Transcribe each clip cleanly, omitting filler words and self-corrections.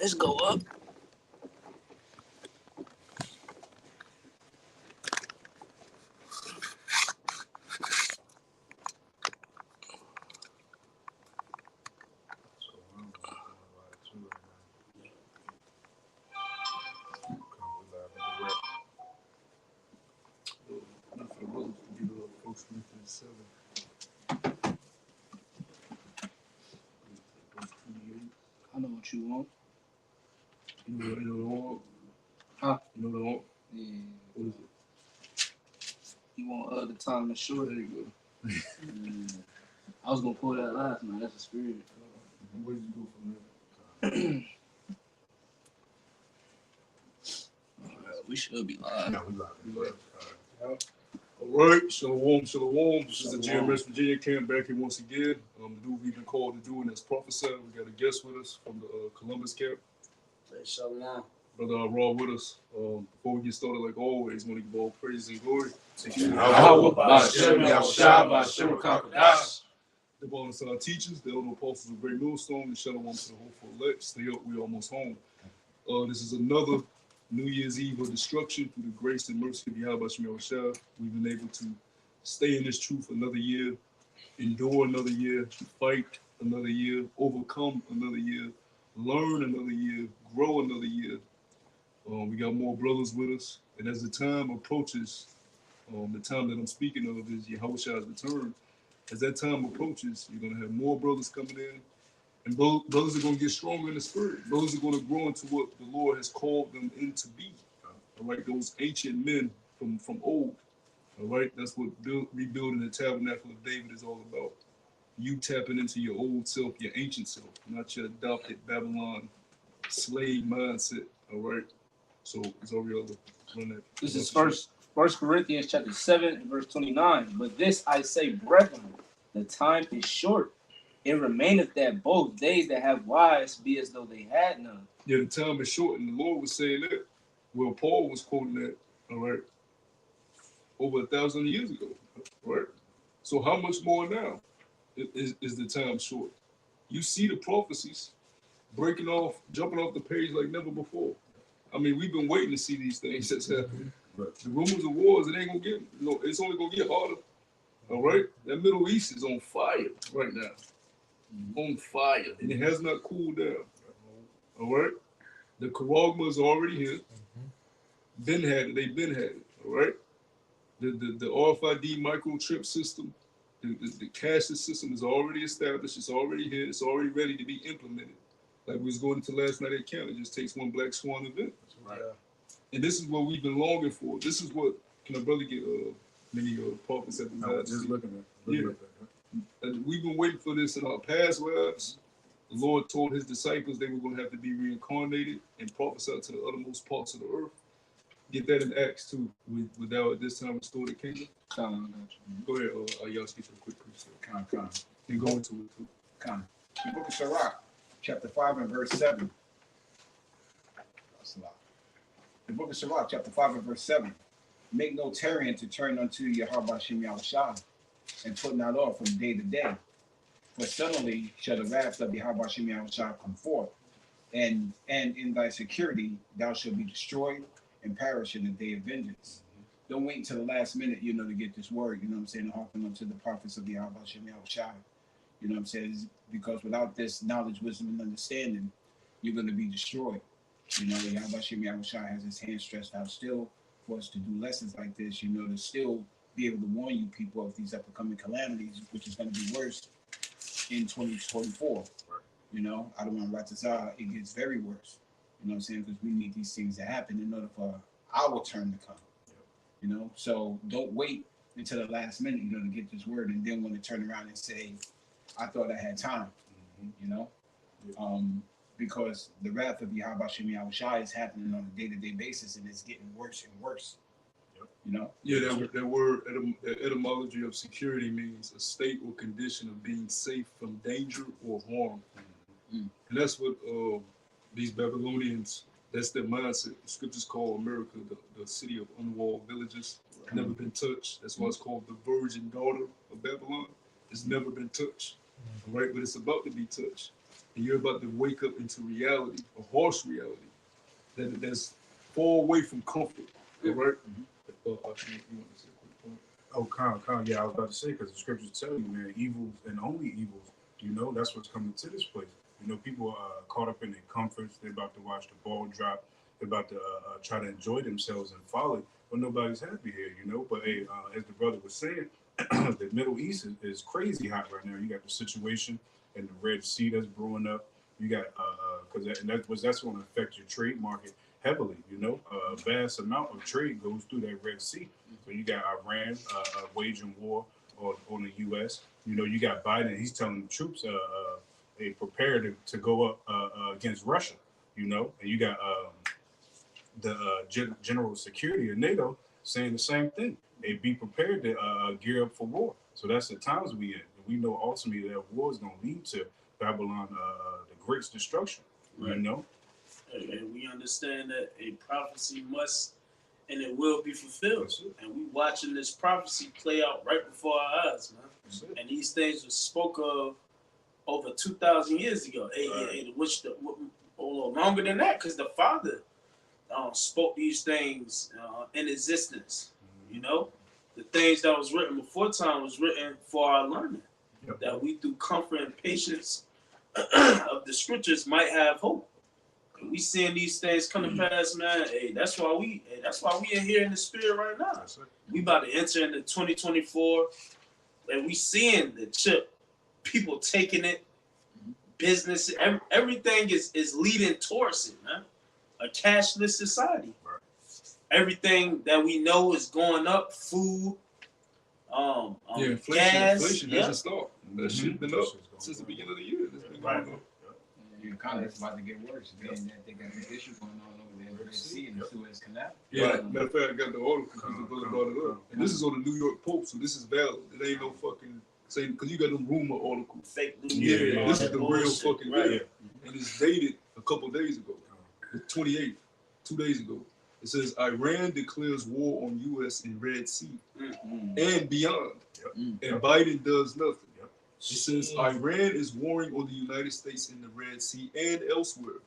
Let's go up. I know what you want. You know the one? Huh? You know the one? Yeah. What is it? You want the time to short? There you go. I was gonna pull that last night. That's a spirit. Where did you go from there? We should be live. No, we live. All right, shalom. This is the GMS Virginia camp back here once again. The dude we've been called to do, and as prophesied, we got a guest with us from the Columbus camp. Shalom. Brother Raw with us. Before we get started, like always, want to give all praise and glory to the bonus our teachers, the elder apostles of Great Millstone, and shalom to the hopeful elect. Stay up, we almost home. This is another New Year's Eve of destruction through the grace and mercy of Yahweh Shem Yahushua. We've been able to stay in this truth another year, endure another year, fight another year, overcome another year, learn another year, grow another year. We got more brothers with us, and as the time approaches, the time that I'm speaking of is Yahushua's return. As that time approaches, you're going to have more brothers coming in, and brothers are going to get stronger in the spirit. Brothers are going to grow into what the Lord has called them in to be. All right, those ancient men from old. All right, that's what rebuilding the tabernacle of David is all about. You tapping into your old self, your ancient self, not your adopted Babylon slave mindset. All right, so it's all real. This is First Corinthians chapter 7 verse 29. But this I say, brethren, the time is short. It remaineth that both they that have wives be as though they had none. Yeah, the time is short, and the Lord was saying that. Well, Paul was quoting that, all right, over 1,000 years ago, right? So how much more now is the time short? You see the prophecies breaking off, jumping off the page like never before. I mean, we've been waiting to see these things that's happening. Right. The rumors of wars, it ain't gonna get, it's only gonna get harder. All right, that Middle East is on fire right now. On fire, and it has not cooled down. All right, the Karagma is already here. They've been had it. All right, the RFID microchip system, the cashless system is already established. It's already here. It's already ready to be implemented. Like we was going into last night at camp. It just takes one Black Swan event. Right. And this is what we've been longing for. This is what, can a brother get many prophets at the time? Just looking at that. And we've been waiting for this in our past lives. The Lord told his disciples they were going to have to be reincarnated and prophesy to the uttermost parts of the earth. Get that in Acts 2. With thou at this time restore the kingdom. Go ahead, y'all speak to a quick precept. And go into it too. The book of Sirach, chapter 5 and verse 7. That's a lot. The book of Sirach, chapter 5 and verse 7. Make no tarrying to turn unto Yahweh Shem Yahushua, and put not off from day to day. For suddenly shall the wrath of Yahweh Shem Yahushua come forth, and in thy security thou shalt be destroyed and perish in the day of vengeance. Don't wait until the last minute, to get this word, and hearken unto the prophets of Yahweh Shem Yahushua. Because without this knowledge, wisdom, and understanding, you're going to be destroyed. Yahweh Shem Yahushua has his hand stretched out still for us to do lessons like this, to still be able to warn you people of these upcoming calamities, which is going to be worse in 2024. I don't want to ratazah, it gets very worse. Because we need these things to happen in order for our turn to come. So don't wait until the last minute, to get this word, and then want to turn around and say, I thought I had time, because the wrath of Yahweh Shem Yahushua is happening on a day-to-day basis, and it's getting worse and worse. Yeah, that word, the etymology of security means a state or condition of being safe from danger or harm. And that's what these Babylonians, that's their mindset. The scriptures call America the city of unwalled villages. Never been touched. That's why it's called the virgin daughter of Babylon. It's never been touched. All right, but it's about to be touched. and you're about to wake up into reality, a harsh reality, that's far away from comfort. All right? You want to say a quick point? Oh, Con, yeah, I was about to say, because the scriptures tell you, man, evils and only evils, that's what's coming to this place. People are caught up in their comforts. They're about to watch the ball drop. They're about to try to enjoy themselves and folly, but nobody's happy here, But hey, as the brother was saying, the Middle East is crazy hot right now. You got the situation in the Red Sea that's brewing up. You got, because that's going to affect your trade market heavily, A vast amount of trade goes through that Red Sea. So you got Iran waging war on the U.S. You got Biden. He's telling the troops they prepared to go up against Russia. And you got the General Security of NATO saying the same thing. They be prepared to gear up for war. So that's the times we in. We know ultimately that war is going to lead to Babylon, the great destruction. Right. And we understand that a prophecy must and it will be fulfilled. And we watching this prophecy play out right before our eyes, man. And these things were spoke of over 2,000 years ago. Which longer than that, because the Father spoke these things in existence. The things that was written before time was written for our learning. That we through comfort and patience of the scriptures might have hope. And we seeing these things come to pass, man. That's why we in here in the spirit right now. We about to enter into 2024, and we seeing the chip, people taking it, business, everything is leading towards it, man. A cashless society. Everything that we know is going up, food, inflation hasn't stopped. That shit been up since the beginning of the year. It's been going up. The economy's about to get worse. Being that they got an issue going on over there in the Red Sea and the Suez Canal. Yeah, matter of fact, I got the article because the brother brought it up. And this is on the New York Post, so this is valid. It ain't no fucking say because you got them rumor articles. Fake news. Yeah, this is the real fucking video. And it's dated a couple of days ago. The 28th, 2 days ago. It says Iran declares war on U.S. in Red Sea and beyond. And Biden does nothing. It says Iran is warring on the United States in the Red Sea and elsewhere.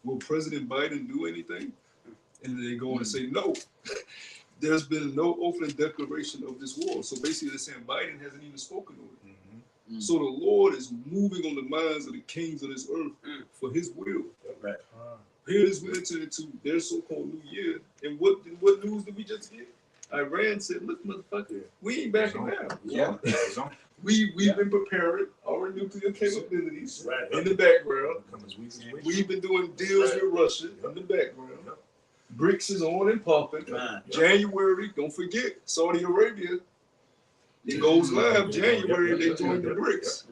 Will President Biden do anything? And they go on and say, no. There's been no open declaration of this war. So basically they're saying Biden hasn't even spoken on it. So the Lord is moving on the minds of the kings of this earth for his will. Here it is, we entered into their so-called new year. And what news did we just get? Iran said, look, motherfucker, we ain't backing down. We've been preparing our nuclear capabilities in the background. We've been doing deals with Russia in the background. BRICS is on and popping. January, don't forget, Saudi Arabia. It goes live January, they join the BRICS.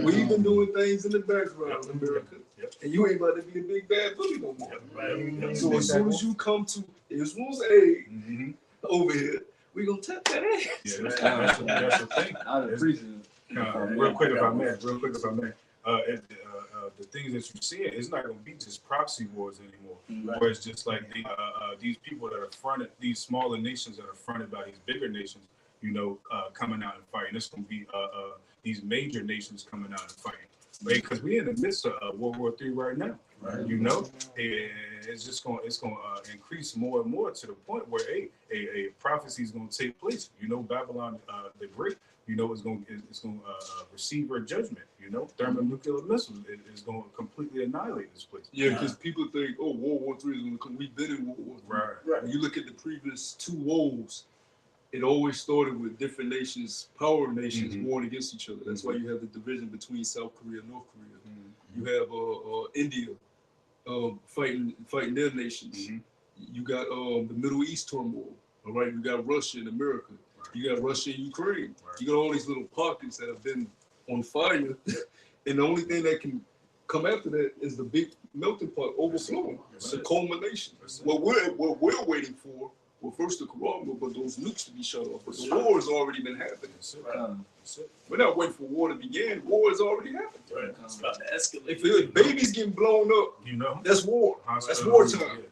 We've been doing things in the background in America. And you ain't about to be a big bad bully no more. So as soon as you come to Israel's aid over here, we're going to tap that ass. Yeah, that's the thing. Real quick if I may. The things that you see, it's not going to be just proxy wars anymore. Where it's just like these people that are fronted, these smaller nations that are fronted by these bigger nations, coming out and fighting. It's going to be these major nations coming out and fighting. Because we're in the midst of World War III right now. It's just going to increase more and more to the point where a prophecy is going to take place. Babylon the Great, is going to receive her judgment. Thermonuclear missiles is going to completely annihilate this place. Yeah, because people think, World War III is going to come. We've been in World War III. Right. When you look at the previous two wars, it always started with different nations, power nations, warring against each other. That's why you have the division between South Korea and North Korea. You have India fighting their nations. You got the Middle East turmoil. All right, you got Russia and America. You got Russia and Ukraine. You got all these little pockets that have been on fire, and the only thing that can come after that is the big melting pot overflowing. It's a culmination. What we're waiting for. Well, first the Quran, but those nukes to be shut off. But the war has already been happening. We're not waiting for war to begin. War has already happened. It's about to escalate. If babies getting blown up, that's war. That's wartime.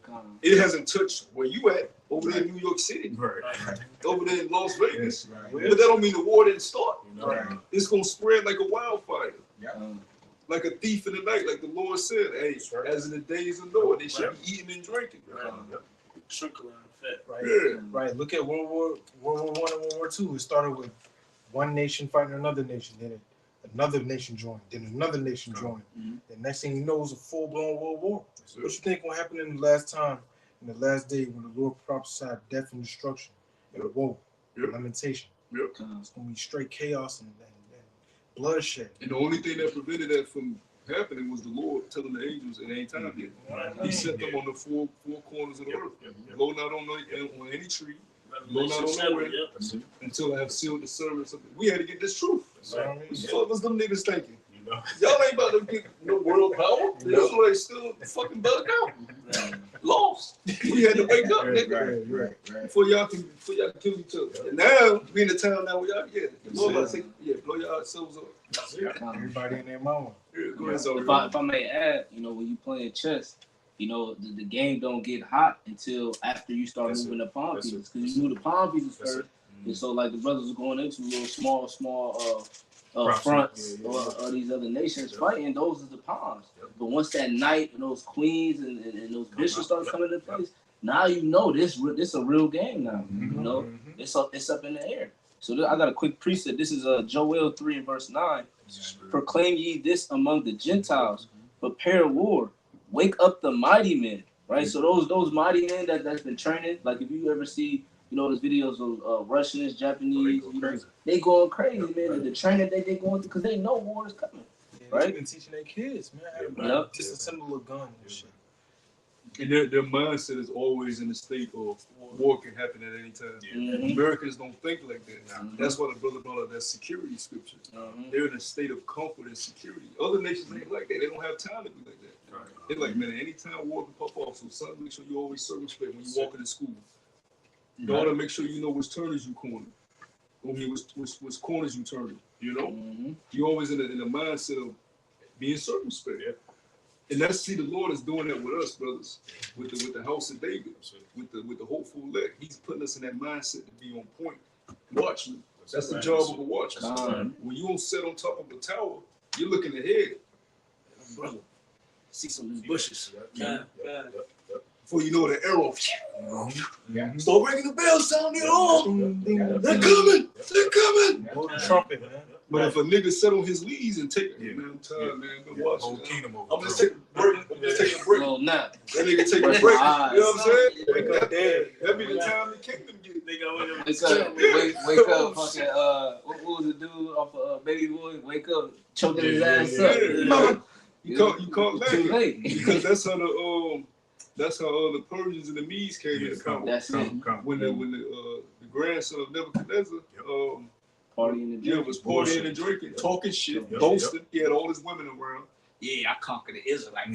It hasn't touched where you at over there in New York City, over there in Las Vegas. But that don't mean the war didn't start. It's gonna spread like a wildfire. like a thief in the night, like the Lord said. Hey, right. as in the days of Noah, they should be eating and drinking. Trickle effect. Right. Yeah. Right. Look at World War I and World War II. It started with one nation fighting another nation, then another nation joined, then another nation joined. The next thing you know, it was a full-blown world war. What you think will happen in the last time, in the last day, when the Lord prophesied death and destruction, and woe, Yep. lamentation? Yep. It's gonna be straight chaos and bloodshed. And the only thing that prevented that from happening was the Lord telling the angels it ain't time yet. He set them on the four corners of the earth. Go not on any tree. Go not on nowhere until I have sealed the servants of it. We had to get this truth. What was them niggas thinking? You know? Y'all ain't about to get no world power. That's why they still fucking bugged out. Lost. We had to wake up, nigga. Right. Before y'all can kill each other. And now we in the town now where y'all blow yourselves up. Everybody and their mama. Yeah, go ahead, sorry. If I may add, when you playing chess, the game don't get hot until after you start That's moving the pawn That's pieces. it. Because you move the pawn pieces That's first. it. And so like the brothers was going into little small Proxy. fronts Yeah. or these other nations Yep. fighting, those are the pawns. Yep. But once that knight and those queens and those bishops start coming into place, now this a real game now. It's up in the air. So I got a quick precept. This is Joel 3 and verse 9. Proclaim ye this among the Gentiles, prepare war, wake up the mighty men. Right? So those mighty men that's been training, like if you ever see, those videos of Russians, Japanese, they going crazy, man. The training they going through because they know war is coming. Right? They've been teaching their kids, man, how to Yep. disassemble a gun and shit. And their mindset is always in a state of war can happen at any time. Mhm. Americans don't think like that. Mhm. That's why the brother brought up that security scripture. Mhm. They're in a state of comfort and security. Other nations ain't like that. They don't have time to be like that. They're like, man, anytime war can pop off, so son, make sure you always circumspect when you walk into school. Daughter, make sure you know which turners you corner. I mean, which corners you turning. Mhm. You're always in a mindset of being circumspect. Yeah. And that's the Lord is doing that with us, brothers, with the house of David, with the hopeful elect. He's putting us in that mindset to be on point. Watchman. That's the job of a watchman. When you don't sit on top of a tower, you're looking ahead. Brother, see some of these bushes. Before you know the arrow. Start ringing the bell, sound the alarm. They're coming. They're coming. Blow the trumpet, man. But if a nigga sit on his knees and take it, man, I'm tired, man. Go watch Whole it. kingdom over. I'm just taking a break. I'm just taking a break. Well, now. That nigga take a break. You know what I'm saying? Wake up dead. That be the time the kingdom get. Wake up, fucking what was the dude off of Baby Boy? Wake up, choking his ass up. You can't Too laugh late. because that's how the Persians and the Medes came into power. That's it. When the grandson of Nebuchadnezzar Party in the was partying and drinking, talking shit, boasting. He had all his women around. Yeah, I conquered the Israelites.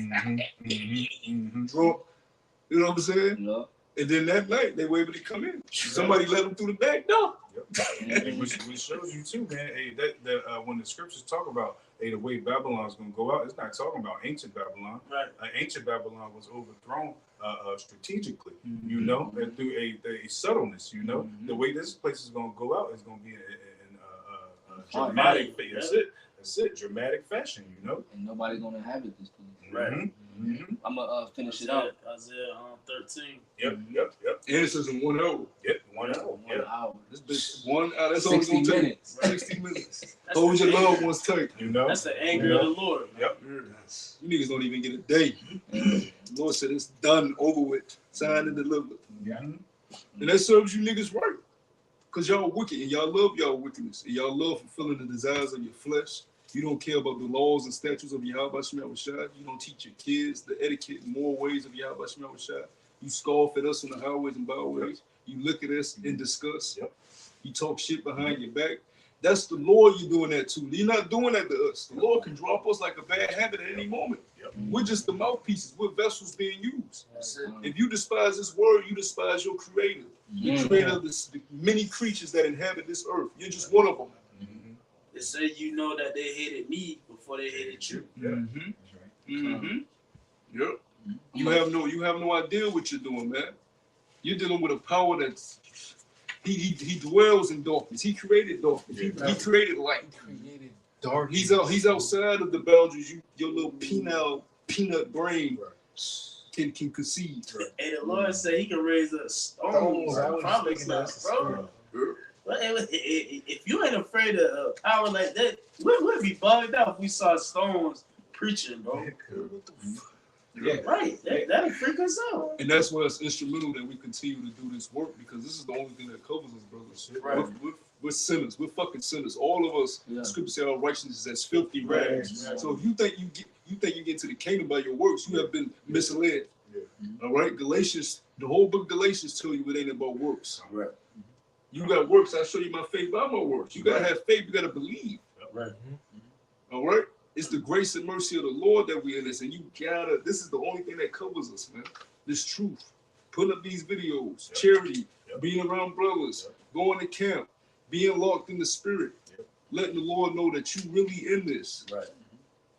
Drunk. You know what I'm saying? Yeah. And then that night they were able to come in. Somebody let them through the back door. Which shows you too, man. Hey, that when the scriptures talk about the way Babylon's gonna go out, it's not talking about ancient Babylon. Right. Ancient Babylon was overthrown strategically, and through a subtleness. The way this place is gonna go out is gonna be in dramatic. That's it. Dramatic fashion. And nobody gonna inhabit this place. Right. I'm gonna finish it out. Isaiah 13. Yep. Answers in 1 hour. Yep. 1 hour. 1 hour. This bitch 1 hour. That's all it's 60 gonna take. minutes. 60 minutes. Hold your loved ones tight. That's the anger of the Lord. Yep. You niggas don't even get a day. The Lord said it's done, over with, signed and delivered. And that serves you niggas right. Because y'all wicked and y'all love y'all wickedness. And y'all love fulfilling the desires of your flesh. You don't care about the laws and statutes of Yahweh Shemel Shai. You don't teach your kids the etiquette and moral ways of Yahweh Shemel Shai. You scoff at us on the highways and byways. You look at us in disgust. You talk shit behind your back. That's the Lord you're doing that to. You're not doing that to us. The Lord can drop us like a bad habit at any moment. We're just the mouthpieces. We're vessels being used. If you despise this word, you despise your creator. The creator of the many creatures that inhabit this earth. You're just one of them. They say you know that they hated me before they hated you. Yep. You have no idea what you're doing, man. You're dealing with a power that's he dwells in darkness. He created darkness. He created light. dark. He's outside of the boundaries. Your little peanut brain can conceive. And the Lord said He can raise up stones. Stones, I was Promise thinking not, that's the bro. spirit. Well, if you ain't afraid of power like that, we'd be bugged out if we saw stones preaching, bro. Yeah. Right? That'll freak us out. And that's why it's instrumental that we continue to do this work, because this is the only thing that covers us, brothers. Right. We're sinners. We're fucking sinners. All of us. Yeah. Scripture says our righteousness is as filthy rags. Right. So if you think you get to the kingdom by your works, you have been misled. Yeah. All right, Galatians. The whole book of Galatians tell you it ain't about works. Right. You got works. I show you my faith by my works. You gotta have faith. You gotta believe. Right. All right. It's the grace and mercy of the Lord that we in this, and you gotta. This is the only thing that covers us, man. This truth. Putting up these videos, charity, being around brothers, going to camp, being locked in the spirit, letting the Lord know that you really in this. Right.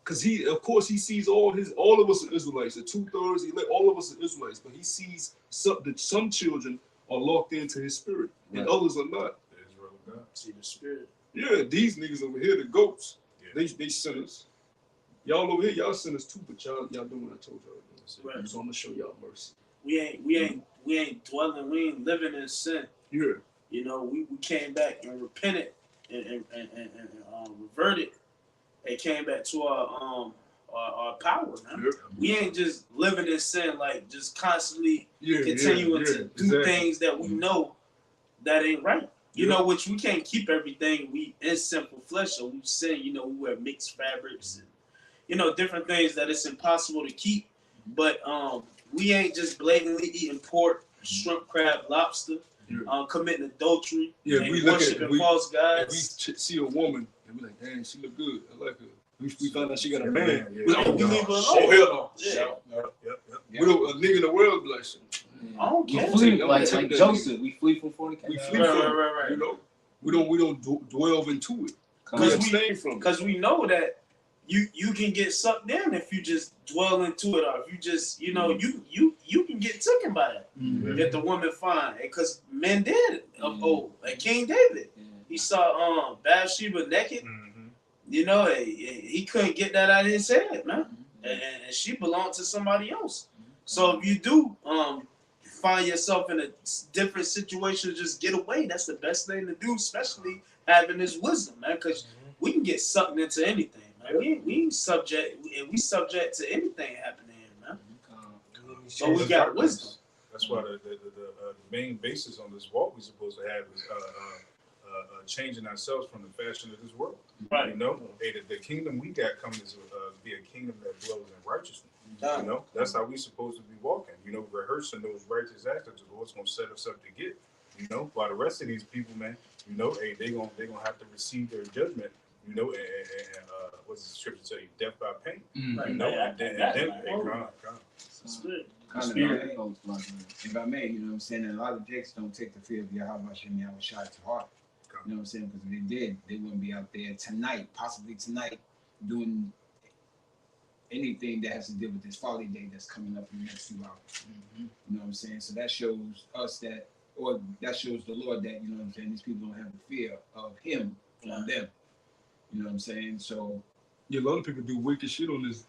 Because of course, he sees all of us are Israelites. The 2/3, all of us are Israelites, but he sees that some children are locked into his spirit, and others are not. The Israel of God. See the spirit. Yeah, these niggas over here, the goats, Yeah. they sinners. Y'all over here, y'all sinners too, but y'all doing what I told y'all to do. Right. So I'm gonna show y'all mercy. We ain't dwelling. We ain't living in sin. Yeah. You know, we came back and repented and reverted and came back to our power, man. Yeah. We ain't just living in sin, like just constantly Yeah, continuing to do exactly. things that we know that ain't right. You know, which we can't keep everything. We in sinful flesh, so we sin. You know, we wear mixed fabrics and different things that it's impossible to keep. But we ain't just blatantly eating pork, shrimp, crab, lobster, committing adultery, Yeah, and we look at worshiping false if gods. we see a woman and we like, damn, she look good. I like her. We find out she got a man. Yeah. We like, Oh, you leave her oh alone. hell no. Yeah. Yep. We don't, a nigga in the world be like, I don't We care. flee I'm like gonna take that Joseph. We flee from fornication. we flee Right, from it, right. you know. We don't dwell into it. We Because abstain from it. Because we know that you can get sucked in if you just dwell into it, or if you just you can get taken by that. Mhm. If the woman fine, because men did of old, like King David, Yeah. he saw Bathsheba naked. Mm-hmm. You know, he couldn't get that out of his head, man, Mhm. and she belonged to somebody else. So if you do find yourself in a different situation, just get away. That's the best thing to do, especially having this wisdom, man, because we can get sucked into anything, man. We ain't subject to anything happening here, man. But we got wisdom. That's why the main basis on this walk we're supposed to have is changing ourselves from the fashion of this world. Right. You know, hey, the kingdom we got coming is be a kingdom that dwells in righteousness. You know, that's how we supposed to be walking. You know, rehearsing those righteous acts that the Lord's gonna set us up to get. You know, while the rest of these people, man, you know, hey, they gonna have to receive their judgment. You know, and what's the scripture say? Death by pain. Mhm. You know, and then hey, God. Spirit. Kind of Spirit. goes like that. If I may, you know what I'm saying? And a lot of texts don't take the fear of Yahweh Shem Yahweh Shai to heart. You know what I'm saying? Because if they did, they wouldn't be out there tonight, possibly tonight, doing anything that has to deal with this folly day that's coming up in the next few hours. Mhm. You know what I'm saying? So that shows us that, or that shows the Lord that, you know what I'm saying, these people don't have the fear of him on them. You know what I'm saying? So Yeah, a lot of people do wicked shit on this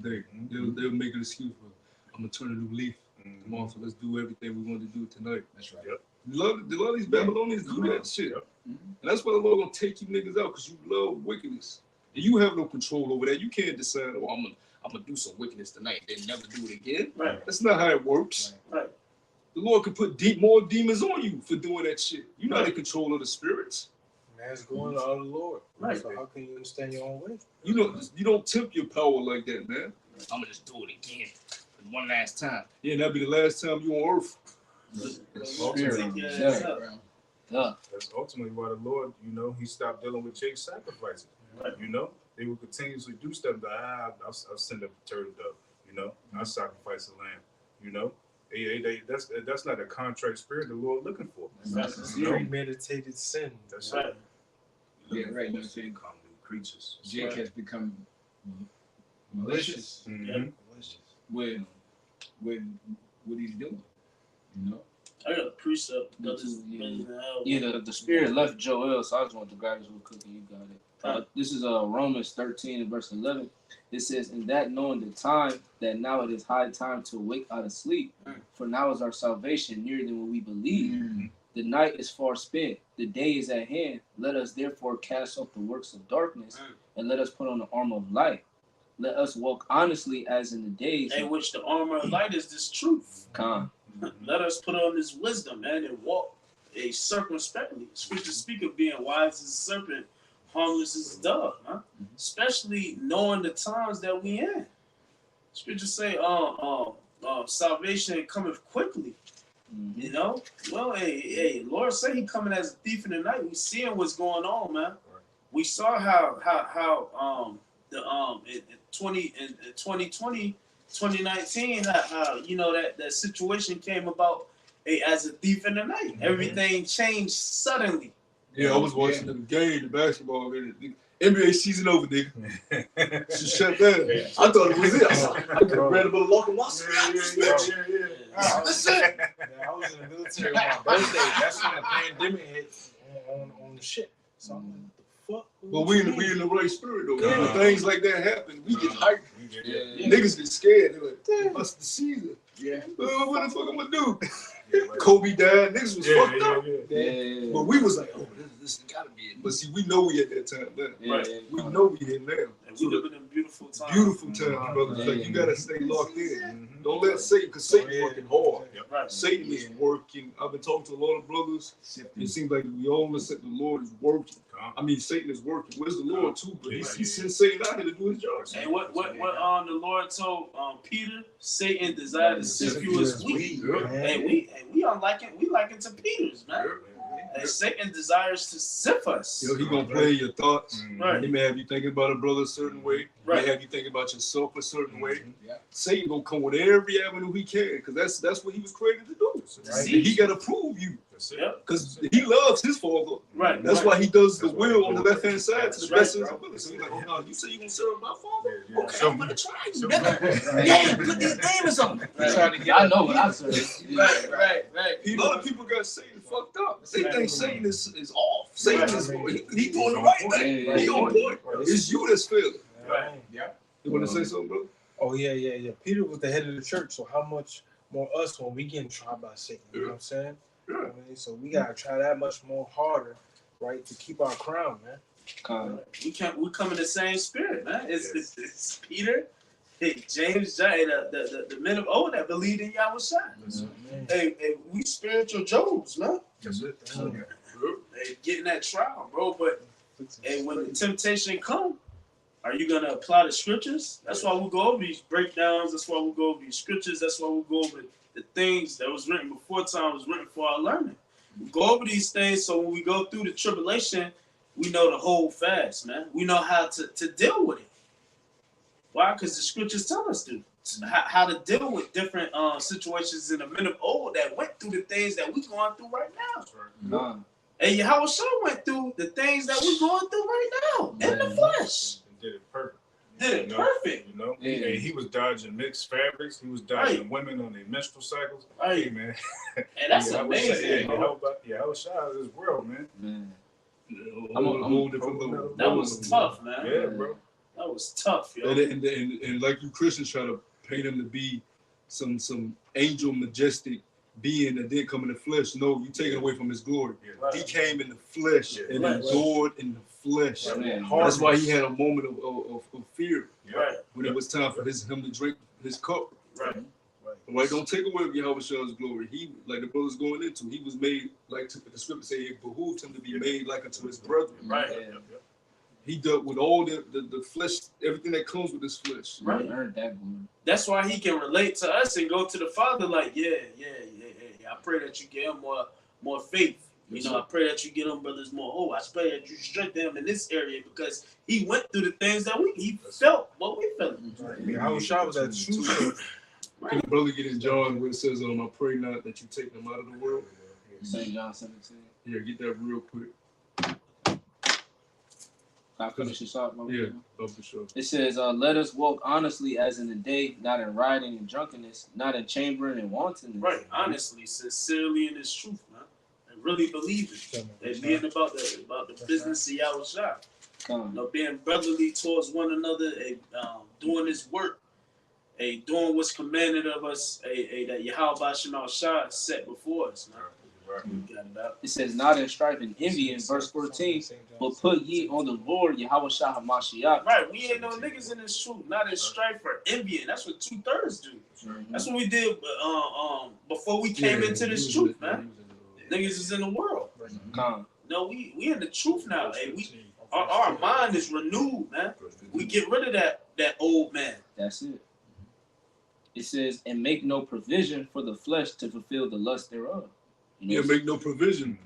day. They'll make an excuse for, I'm gonna turn a new leaf tomorrow, so let's do everything we want to do tonight. that's right. Yep. A lot of these Babylonians do that shit. Yep. And that's why the Lord gonna take you niggas out, because you love wickedness. And you have no control over that. You can't decide, oh, I'm gonna do some wickedness tonight, then never do it again. Right. That's not how it works. Right. The Lord can put more demons on you for doing that shit. You're not in control of the spirits. Man's going to the Lord. Right. So how can you understand your own way? You don't tempt your power like that, man. I'm gonna just do it again for one last time. Yeah, that'll be the last time you on earth. Spirit. Take your Yeah. ass up. Yeah. That's ultimately why the Lord, you know, he stopped dealing with Jake's sacrifices. Right. You know, they would continuously do stuff like, I'll send up a turtle dove, you know, I'll sacrifice a lamb, you know. That's not a contrite spirit the Lord looking for. That's You know? Premeditated sin. That's Right. it. Yeah, right, you know what I'm To saying? become new creatures. Jake has become malicious Mhm. with what he's doing. You know? I got a precept. Me too, yeah. Brothers in hell. Yeah, the spirit left Joel, so I just want to grab this real quick and you got it. This is Romans 13 and verse 11. It says, "In that knowing the time, that now it is high time to wake out of sleep, for now is our salvation nearer than what we believe. The night is far spent, the day is at hand. Let us therefore cast off the works of darkness, and let us put on the armor of light. Let us walk honestly as in the days." In which the armor of light is this truth. Con. Let us put on this wisdom, man, and walk circumspectly. Scripture speak of being wise as a serpent, harmless as a dove, huh? Especially knowing the times that we in. Scripture say, salvation cometh quickly. You know, well, hey, Lord say He coming as a thief in the night. We seeing what's going on, man. We saw how in 2020, 2019, how you know that situation came about as a thief in the night. Everything changed suddenly. Yeah, I was watching the game, the basketball. The NBA season over, nigga. Just shut down. I thought it was it. I could have read about Locker Muscle. I was in the military on my birthday. That's when the pandemic hit on the shit. So I'm like, what the fuck? But we in the right spirit though. Yeah. When things like that happen, we get hyped. Yeah. Niggas get scared. They're like, damn, that's the season. Yeah. What the fuck I'm gonna do? Kobe died. Niggas was fucked up. Yeah. But we was like, oh, this gotta be it. But see, we know we at that time now. Yeah. We know we in now. And we living in beautiful times. Beautiful time, brother. It's like you gotta stay locked in. Don't let Satan, because Satan's working hard. Right. Satan is working. I've been talking to a lot of brothers. It seems like we all accept the Lord is working. I mean, Satan is working. Where's the Lord too? But he sent Satan out here to do his job. And what the Lord told Peter, Satan desired to sift you as wheat. And we unlike it. We like it to Peter's, man. And Satan desires to sift us. You know, he gonna play your thoughts. Right. He may have you thinking about a brother a certain way. Right. He may have you thinking about yourself a certain way. Yeah. Satan gonna come with every avenue he can, because that's what he was created to do. Right. He gotta prove you, Yep. because he loves his father. Right. That's why he does the will on the left hand side to the Right. best of his ability. So he's like, oh no, you say you gonna serve my father? Okay, Show I'm me. gonna try you, Show me. nigga. Yeah, put these demons on. I know what I said. Right. A lot of people got Satan fucked up. They think Satan is off. Satan is he doing the right thing. Yeah. He on point. It's you that's failing. Right. Yeah. You want to say something, bro? Oh yeah. Peter was the head of the church, so how much more us when we getting tried by Satan? You know what I'm saying? Yeah. I mean, so we gotta try that much more harder, to keep our crown, man. Con. We come in the same spirit, man. It's Peter, James, John, the men of old that believed in Yahushua. Hey, we spiritual Jobs, man. That's it. Hey, getting that trial, bro. But hey, when the temptation come, are you gonna apply the scriptures? That's why we go over these breakdowns. That's why we go over these scriptures. That's why we go over the things that was written before time was written for our learning. We go over these things so when we go through the tribulation, we know to hold fast, man. We know how to deal with it. Why? Because the scriptures tell us to. How to deal with different situations in the men of old that went through the things that we're going through right now. Con. And Yahushua went through the things that we're going through right now in the flesh. Did it perfect. Did it perfect. You know, Yeah. and he was dodging mixed fabrics. He was dodging women on their menstrual cycles. Hey, Right. man. And that's I was amazing. saying, bro. I was shy of this world, man. Man. I'm a whole different level. That was tough, man. Yeah, bro. That was tough, yo. And like you Christians try to paint him to be some angel majestic being that didn't come in the flesh. No, you take it away from his glory. Right. He came in the flesh and Right. endured in the flesh. Man. That's why he had a moment of fear Right, when it was time for him to drink his cup. right. Right? Don't take away Yahweh's glory. He, like the brother's going into, he was made, like the scripture say, it behooved him to be made like unto his brethren. Right. Yeah. He dealt with all the flesh, everything that comes with this flesh. Right. Earned that glory. That's why he can relate to us and go to the Father like, yeah. I pray that you give him more faith. You know, I pray that you give them brothers more hope. I pray that you strengthen them in this area because he went through the things that he felt what we felt. Yahushua was that true. Can the brother get in John where it says, I pray not that you take them out of the world? St. John 17. Yeah, get that real quick. Can I finish this up? Yeah, for sure. It says, let us walk honestly as in the day, not in rioting and drunkenness, not in chambering and wantonness. Right, honestly, sincerely in this truth, man. And really believe it. And being about the business of Yahushua. Come. Being brotherly towards one another, doing this work, doing what's commanded of us, that Yahweh Shema Shah set before us, man. We got it out. It says, not in strife and envy in verse 14, but put ye on the Lord Yahweh Shah HaMashiach. Right, we ain't no niggas in this truth, not in strife or envying. That's what 2/3 do. That's what we did before we came into this truth, man. Niggas is in the world. Come. No, we in the truth now. Hey, our mind is renewed, man. We get rid of that old man. That's it. It says, and make no provision for the flesh to fulfill the lust thereof. Yeah, make no provision,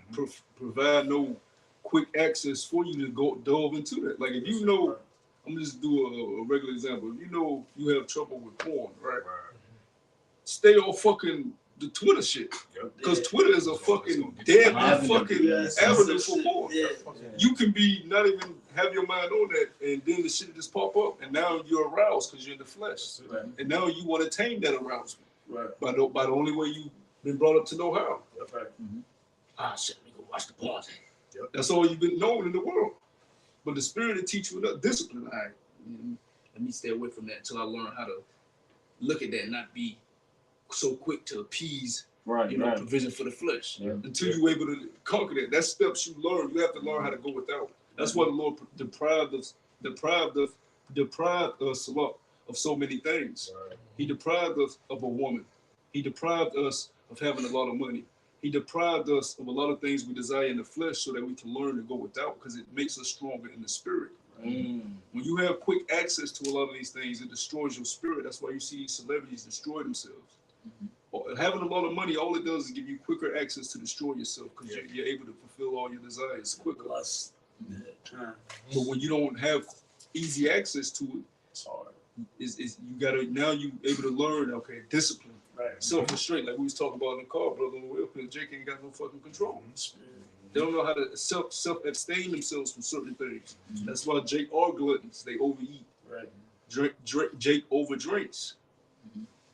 provide no quick access for you to go delve into that. Like if you know, I'm gonna just do a regular example. If you know you have trouble with porn, right? Stay off fucking the Twitter shit, because Twitter is a fucking deadly fucking avenue for porn. Yeah. You can be not even have your mind on that, and then the shit just pop up, and now you're aroused because you're in the flesh, and now you want to tame that arousement by the only way you've been brought up to know how. Shit, we go watch the porn. That's all you've been known in the world. But the spirit will teach you enough discipline. All right, let me stay away from that until I learn how to look at that and not be so quick to appease, provision for the flesh. Until you're able to conquer that. That's steps you learn. You have to learn how to go without. That's why the Lord deprived us a lot of so many things. He deprived us of a woman. He deprived us of having a lot of money. He deprived us of a lot of things we desire in the flesh so that we can learn to go without, because it makes us stronger in the spirit. When you have quick access to a lot of these things, it destroys your spirit. That's why you see celebrities destroy themselves. Having a lot of money, all it does is give you quicker access to destroy yourself, because you're able to fulfill all your desires quicker. But when you don't have easy access to it, it's hard. You gotta, now you able to learn, okay, discipline. Self-restraint, like we was talking about in the car, brother, because Jake ain't got no fucking control. They don't know how to self-abstain themselves from certain things. That's why Jake are gluttons. They overeat. Jake overdrinks.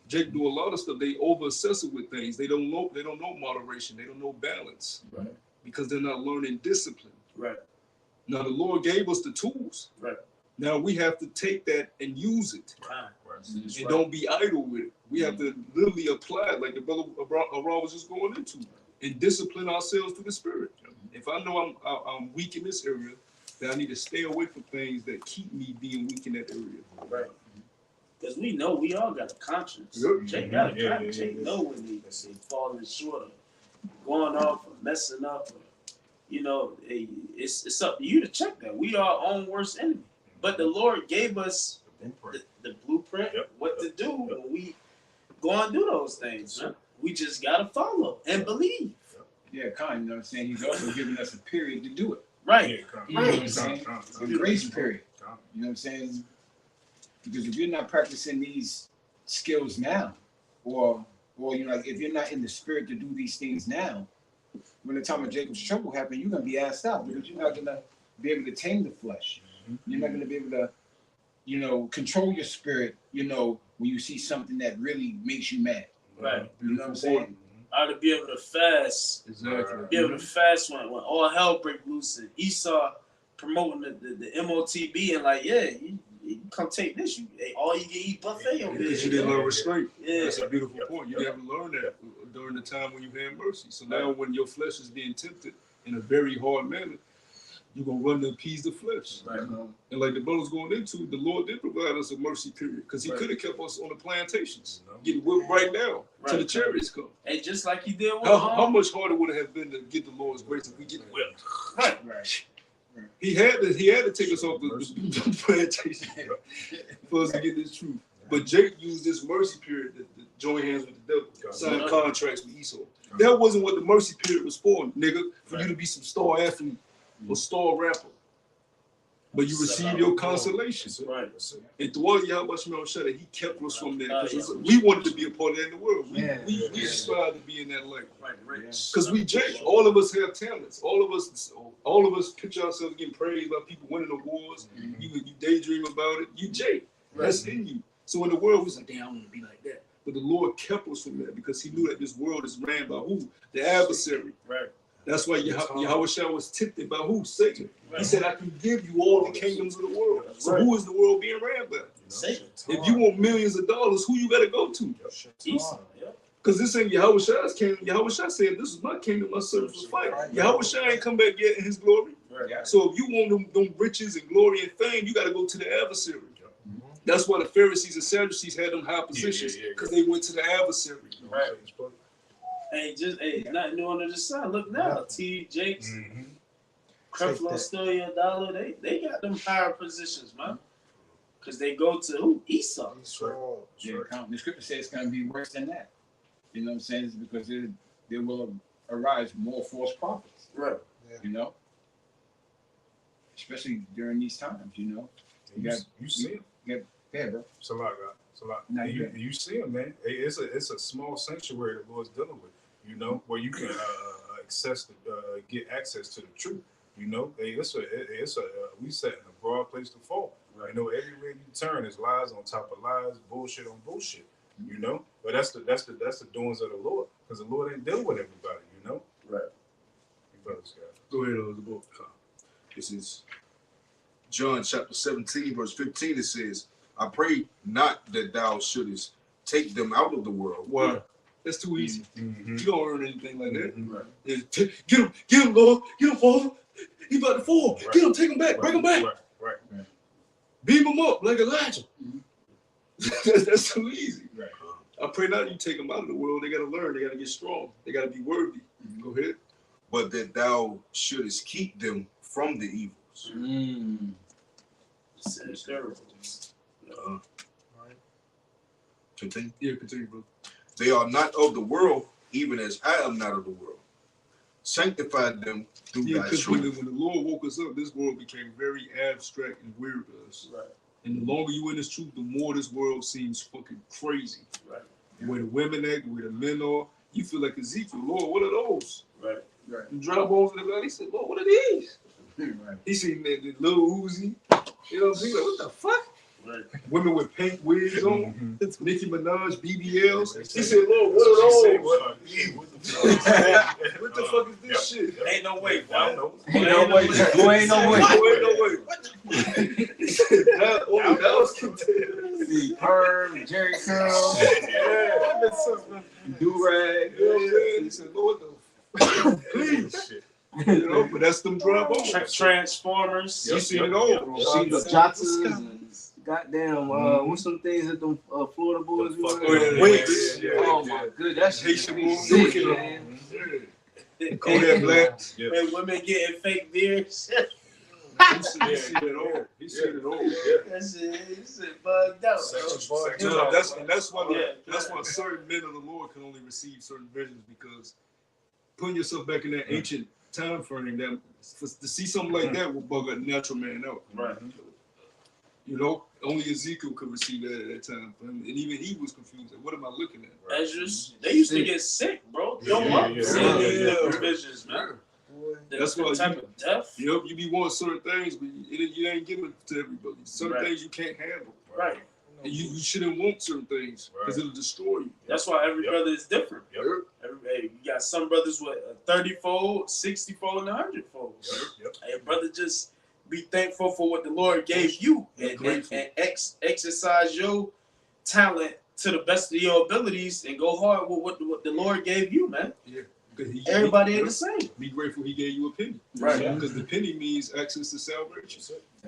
Jake do a lot of stuff. They over-obsessive with things. They don't know moderation. They don't know balance. Because they're not learning discipline. Now the Lord gave us the tools. Now we have to take that and use it. And don't be idle with it. We have to literally apply it, like the brother Aral was just going into, and discipline ourselves through the spirit. If I know I'm weak in this area, then I need to stay away from things that keep me being weak in that area. Because we know we all got a conscience. Jake got a conscience. Jake know when he's falling short of going off or messing up. Or, it's up to you to check that. We are our own worst enemy. But the Lord gave us the blueprint, what to do when we go and do those things. Man. We just got to follow and believe. Yeah, kind. You know what I'm saying? He's also giving us a period to do it. Right. You know what I'm saying? A grace period. You know what I'm saying? Because if you're not practicing these skills now, or like if you're not in the spirit to do these things now, when the time of Jacob's trouble happened, you're gonna be asked out, because you're not gonna be able to tame the flesh. You're not gonna be able to, control your spirit, when you see something that really makes you mad. Right. You know what I'm saying? I ought to be able to fast. Exactly. Be able to fast when all hell break loose, and Esau promoting the MOTB and like, you come take this. All you can eat buffet over there. Because you didn't learn restraint. Yeah. That's a beautiful point. You didn't learn that during the time when you had mercy. So now when your flesh is being tempted in a very hard manner, you're going to run to appease the flesh. And like the brother's going into, the Lord did provide us a mercy period, because he could have kept us on the plantations, getting whipped right now till the chariots come. And just like he did with how much harder would it have been to get the Lord's grace if we get whipped? Right. He had to take us off the plantation for us to get this truth. But Jake used this mercy period to join hands with the devil, sign contracts with Esau. That wasn't what the mercy period was for, nigga. For you to be some star athlete or star rapper. but you receive your consolation. Right. And through all Yahweh Shemel Shada, he kept us from that. Because we wanted to be a part of that in the world. We aspired to be in that light. Because we Jake. All of us have talents. All of us picture ourselves getting praised by people winning awards. You daydream about it. You Jake. That's in you. So in the world, we say, damn, I want to be like that. But the Lord kept us from that because he knew that this world is ran by who? The adversary. Right. That's why Yahweh Shah was tempted by who? Satan. He said, I can give you all the kingdoms of the world. So who is the world being ran by? Satan. If you want millions of dollars, who you got to go to? Esau. Because this ain't Yahweh Shah's kingdom. Yahweh Shah said, this is my kingdom, my servants will fight. Yahweh Shah ain't come back yet in his glory. Right. So if you want them riches and glory and fame, you got to go to the adversary. That's why the Pharisees and Sadducees had them high positions, because they went to the adversary. Right. Hey, nothing new under the sun. Look now, T. Jakes, Creflo, Stillia, Dollar, they got them higher positions, man. Because they go to who? Esau. Yeah, the scripture says it's going to be worse than that. You know what I'm saying? It's because there will arise more false prophets. Right. You know? Especially during these times, you know? You see him. Yeah, bro. It's a lot, God. It's a lot. No, You see him, man. It's a small sanctuary the Lord's dealing with, you know, where you can get access to the truth. You know, we set in a broad place to fall. Right. You know, everywhere you turn is lies on top of lies, bullshit on bullshit. You know, but that's the doings of the Lord, because the Lord ain't dealing with everybody. You know, right? You brothers, guys. Go ahead, Elizabeth. This is John chapter 17, verse 15. It says, I pray not that thou shouldest take them out of the world. Why? That's too easy. You don't earn anything like that. Right. Get him, Lord. Get him, Father. He about to fall. Right. Get him, take him back. Bring him back. Right. Beam him up like Elijah. That's too easy. Right. I pray not you take them out of the world. They got to learn. They got to get strong. They got to be worthy. Go ahead. But that thou shouldest keep them from the evils. Continue. Yeah, continue, bro. They are not of the world, even as I am not of the world. Sanctify them through thy because truth. when the Lord woke us up, this world became very abstract and weird to us. Right. And the longer you in this truth, the more this world seems fucking crazy. Right. The way the women act, the way the men are, you feel like Ezekiel. Lord, what are those? Right. The dry bones in the valley. He said, Lord, what are these? Right. He seen the little Uzi. You know what I'm saying? Like, what the fuck? Right. Women with pink wigs on, Nicki Minaj, BBLs. He said, Lord, what are those? What the fuck is this shit? Ain't no way, bro. Ain't no way. Boy, ain't no way. Ain't no way. He said, that was See, Perm, Jerry Curl, do-rag. You know what I'm saying? He said, Lord, please. You know, but that's them dry bones. Transformers. You seen it all, bro. See the Jotas and goddamn, what's some things that them Florida boys do? Wings. Oh my goodness, that's Haitian sick, boys. man. Kodak Black. And women getting fake beards. He seen it all. He seen it all. That's it. Bugged out. No, that's why certain men of the Lord can only receive certain visions, because putting yourself back in that ancient time frame, that to see something like that will bug a natural man out. Right. You know, only Ezekiel could receive that at that time. And even he was confused. Like, what am I looking at? Ezra's, they used to get sick, bro. Seeing these different visions, man. That's why type of death. You be wanting certain things, but you ain't giving it to everybody. Certain things you can't handle. Right. And you shouldn't want certain things because it'll destroy you. That's why every brother is different. Yep. You got some brothers with a 30-fold, 60-fold, and 100-fold. Hey, brother, just be thankful for what the Lord gave you and exercise your talent to the best of your abilities and go hard with what the Lord gave you, man. Yeah. Everybody ain't the same. Be grateful he gave you a penny. Right. Because the penny means access to salvation.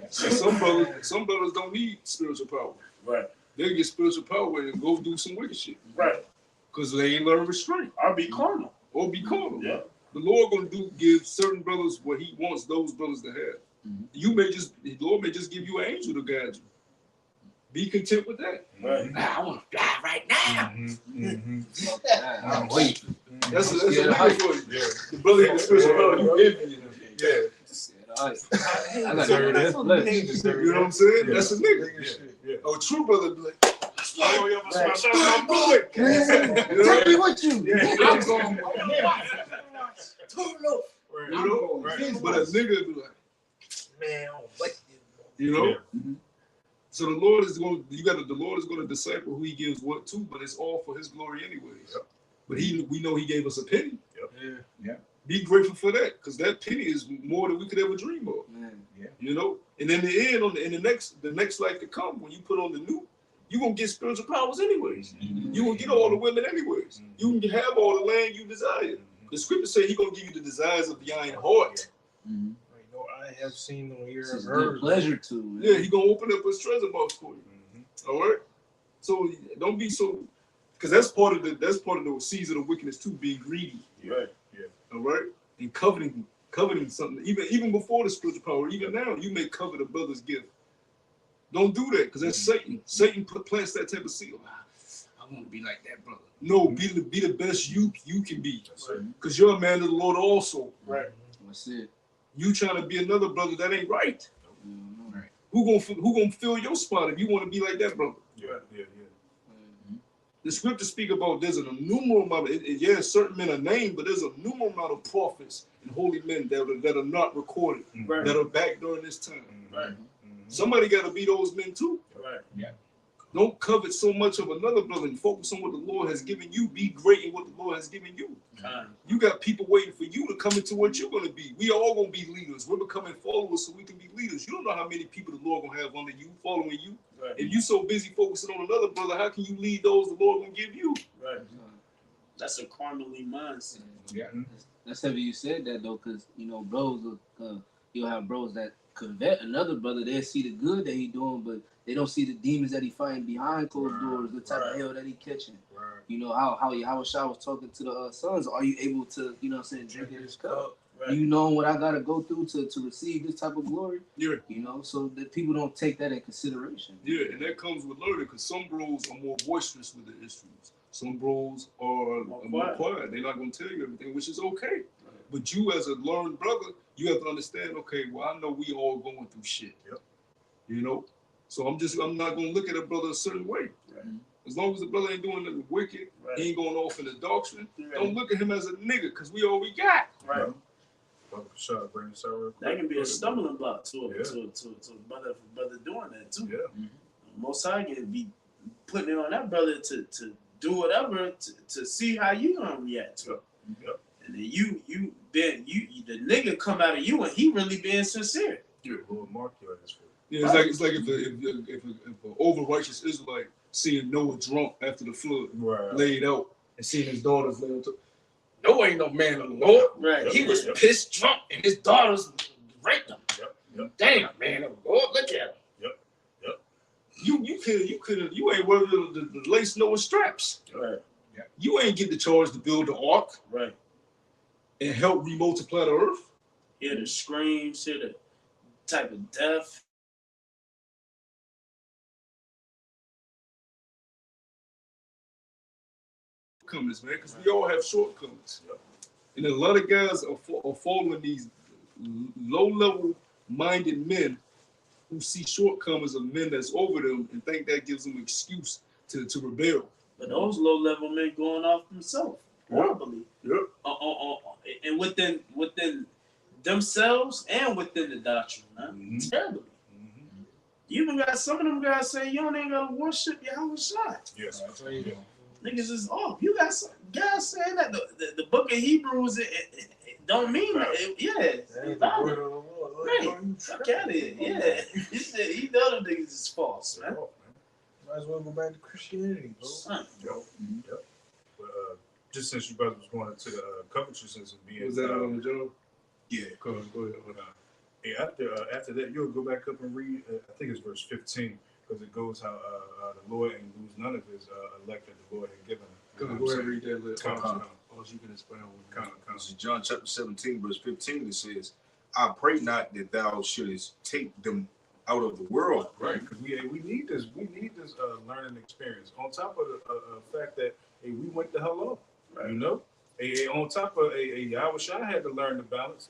So some brothers don't need spiritual power. Right. They get spiritual power and go do some wicked shit. Right. Because they ain't learned restraint. Or be carnal. Yeah. The Lord gonna give certain brothers what he wants those brothers to have. The Lord may just give you an angel to guide you. Be content with that. Right. I want to die right now. I'm waiting. That's a for you. The brother in the spiritual power, you envy him. I I got Sorry, that's it. what You know what I'm saying? Yeah. That's a nigga. Yeah. A true brother be like, Oh, yeah, Right. shout out my boy. Take me with you. Yeah. I'm going. Right. you know? Right. But a nigga be like, Man, I don't like this. you know? Yeah. So the Lord is going. The Lord is going to disciple who He gives what to, but it's all for His glory anyways. Yep. But we know He gave us a penny. Yeah. Be grateful for that, because that penny is more than we could ever dream of. Man. You know. And in the end, in the next life to come, when you put on the new, you gonna get spiritual powers anyways. You gonna get all the women anyways. You can have all the land you desire. The scripture say He gonna give you the desires of the iron heart. Mm-hmm. No, I have seen no ear It's a heard. good pleasure to. Man. Yeah, He gonna open up His treasure box for you. All right. So don't be so, because that's part of the seeds of the wickedness too, being greedy. Right. All right, and coveting something. Even before the spiritual power, even now, you may covet a brother's gift. Don't do that, because that's Satan. Satan plants that type of seed. I want to be like that brother. No, be the best you can be, because you're a man of the Lord also. Right. That's it. You trying to be another brother, that ain't right. Mm-hmm. Right. Who gonna fill your spot if you want to be like that brother? Yeah. Mm-hmm. The scriptures speak about there's an innumerable amount of, certain men are named, but there's a numerous amount of prophets and holy men that are not recorded, Right. that are back during this time. Right. Somebody got to be those men too. Right. Don't covet so much of another brother and focus on what the Lord has given you. Be great in what the Lord has given you. You got people waiting for you to come into what you're going to be. We are all going to be leaders. We're becoming followers so we can be leaders. You don't know how many people the Lord going to have under you, following you. Right. If you're so busy focusing on another brother, how can you lead those the Lord going to give you? Right. That's a carnally mindset. Yeah. That's heavy you said that though, because bros, you'll have bros that covet another brother. They'll see the good that he doing, but they don't see the demons that he fighting behind closed doors, the type of hell that he catching. Right. How Yahushua was talking to the sons. Are you able to, drink in this cup? Right. You know what I gotta go through to receive this type of glory? Yeah. So that people don't take that in consideration. Yeah, and that comes with learning, because some bros are more boisterous with the issues. Some bros are more quiet. They're not going to tell you everything, which is okay. Right. But you, as a learned brother, you have to understand, okay, well, I know we all going through shit. Yep. So I'm not going to look at a brother a certain way. Right. As long as the brother ain't doing nothing wicked, he ain't going off in the doctrine, don't look at him as a nigga, because we all we got. Right. That can be a stumbling block to a brother doing that too. Yeah. Most I can be putting it on that brother to do whatever to see how you gonna react to it. Yep. And then the nigga come out of you and he really being sincere. Yeah, Lord mark your ass for it. Yeah, it's like if an over righteous Israelite seeing Noah drunk after the flood, laid out, and seeing his daughters laid out. Noah ain't no man of the Lord. Right. He was pissed drunk, and his daughters raped him. Yep. Damn, man of the Lord, look at him. Yep. You ain't worth the lace Noah's straps. Right. You ain't get the charge to build the ark. Right. And help remultiply the earth. Hear the screams, hear the type of death. Shortcomings, man, because we all have shortcomings. And a lot of guys are following these low-level minded men who see shortcomings of men that's over them and think that gives them an excuse to rebel. But those low-level men going off themselves, horribly. Yep. And within themselves and within the doctrine, man. Terribly. You even got some of them guys saying, you ain't gotta worship Yahushua. Yes. Niggas is off. You got some guys saying that the book of Hebrews it don't mean that. That ain't the word of the Lord. Right. Fuck out of here. Yeah. He know them niggas is false, man. Might as well go back to Christianity, bro. Son. Yep. But just since you brothers was going into the covetousness and being Was that on the job? Yeah. Go ahead. Hey, after that, you'll go back up and read. I think it's verse 15, because it goes how the Lord ain't lose none of his elect that the Lord had given him. Go ahead and read that later. Oh, you can explain This is John chapter 17, verse 15. It says, I pray not that thou shouldest take them out of the world. Right, because we need this. We need this learning experience. On top of the fact that we went the hell off. Right. On top of Yahushua had to learn the balance.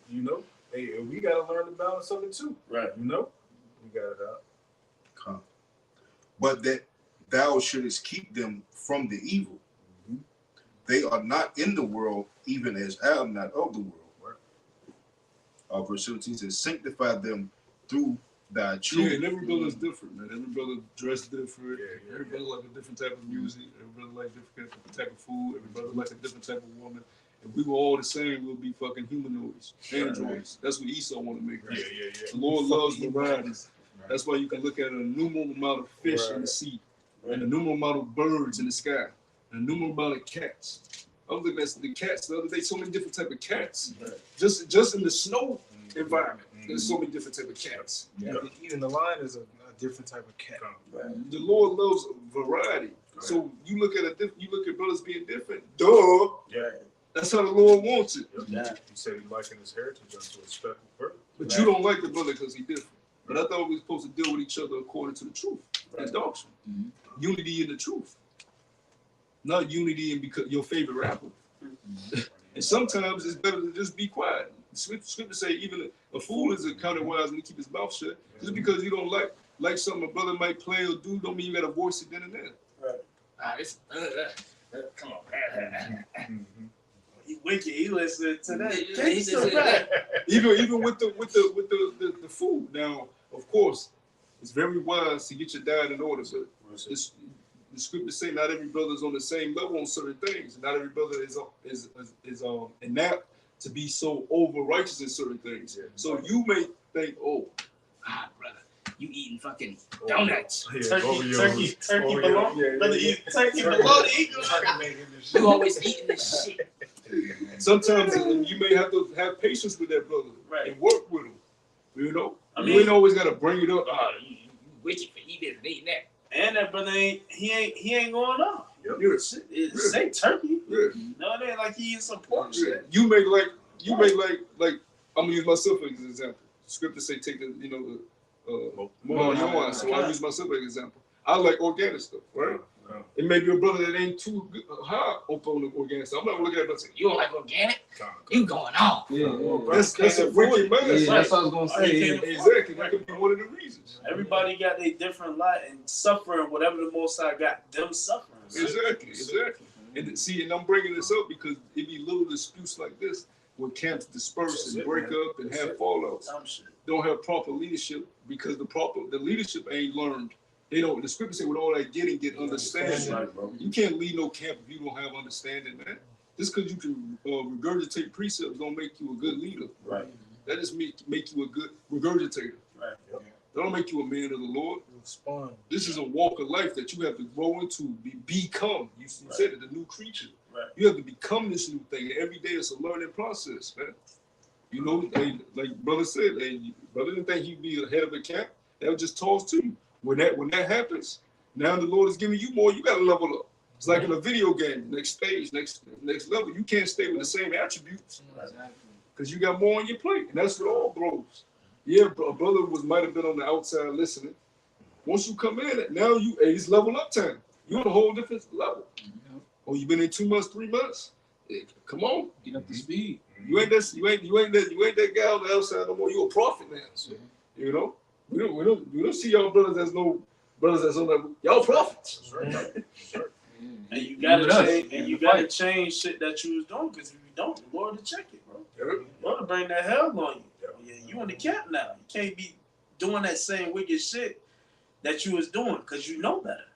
Hey, we gotta learn to balance something too. Right. You know, we got it out. But that thou shouldest keep them from the evil. They are not in the world, even as I am not of the world. Verse 17 says, sanctify them through thy truth. Yeah, and every brother is different, man. Every brother dressed different. Every brother like a different type of music. Every brother like different type of food. Every brother like a different type of woman. If we were all the same, we'll be fucking humanoids, androids. That's what Esau want to make us. Yeah. The Lord loves variety. That's why you can look at an innumerable amount of fish in the sea, and an innumerable amount of birds in the sky, an innumerable amount of cats. I was looking at the cats the other day. So many different type of cats. Just in the snow environment, there's so many different type of cats. Even the lion is a different type of cat. The Lord loves variety. So you look at brothers being different. Duh. Yeah. That's how the Lord wants it. Yeah. He said he likened his heritage unto a speckled bird. But you don't like the brother because he's different. But I thought we were supposed to deal with each other according to the truth. That's doctrine. Unity in the truth. Not unity in because your favorite rapper. And sometimes it's better to just be quiet. Scripture say even a fool is accounted wise when he keep his mouth shut. Just because you don't like something a brother might play or do, don't mean you gotta voice it then and there. Come on. He wicked. He listened to that. Even with the food. Now, of course, it's very wise to get your diet in order, but the scriptures say not every brother is on the same level on certain things. Not every brother is inept to be so over righteous in certain things. So you may think, Brother, you eating fucking donuts. Turkey bologna. Brother, eat turkey bologna. You always eating this shit. sometimes you may have to have patience with that brother and work with him. You know, you ain't always gotta bring it up. You wicked for eating that. And that brother ain't going off. Yeah. Say turkey. Yeah. No, it ain't like he eating some pork shit. You make like I'm gonna use myself as an example. Scripture say take the so I use myself as an example. I like organic stuff, right? It may be a brother that ain't too high on the organic stuff. I'm not gonna look at it and say, you don't like organic? You going off. That's a wicked man. That's what I was gonna say. Exactly. That could be one of the reasons. Everybody got their different lot and suffering, whatever the Most High got them suffering. Exactly. And see, and I'm bringing this up because it be little disputes like this where camps disperse and break up and have fallouts. Don't have proper leadership because the leadership ain't learned. They don't. The scripture say with all that get understanding. You can't lead no camp if you don't have understanding, man. Just because you can regurgitate precepts don't make you a good leader. Right. That just make you a good regurgitator. Right. That don't make you a man of the Lord. This is a walk of life that you have to grow into, become. You said it, the new creature. Right. You have to become this new thing. Every day it's a learning process, man. You know, like brother said, brother didn't think he'd be ahead of the camp. That was just tossed to you. When that happens, now the Lord is giving you more. You got to level up. It's like in a video game, next stage, next level. You can't stay with the same attributes because you got more on your plate, and that's for all bros. Yeah, a brother might have been on the outside listening. Once you come in, now it's level up time. You're on a whole different level. Oh, you've been in 2 months, 3 months. Come on, get up to speed. You ain't that guy on the outside no more. You a prophet now. You know. We don't see y'all brothers as no brothers that's on that. Y'all prophets. And you gotta change shit that you was doing because if you don't, the Lord will check it, bro. The Lord will bring that hell on you. Yeah, you in the camp now. You can't be doing that same wicked shit that you was doing because you know better.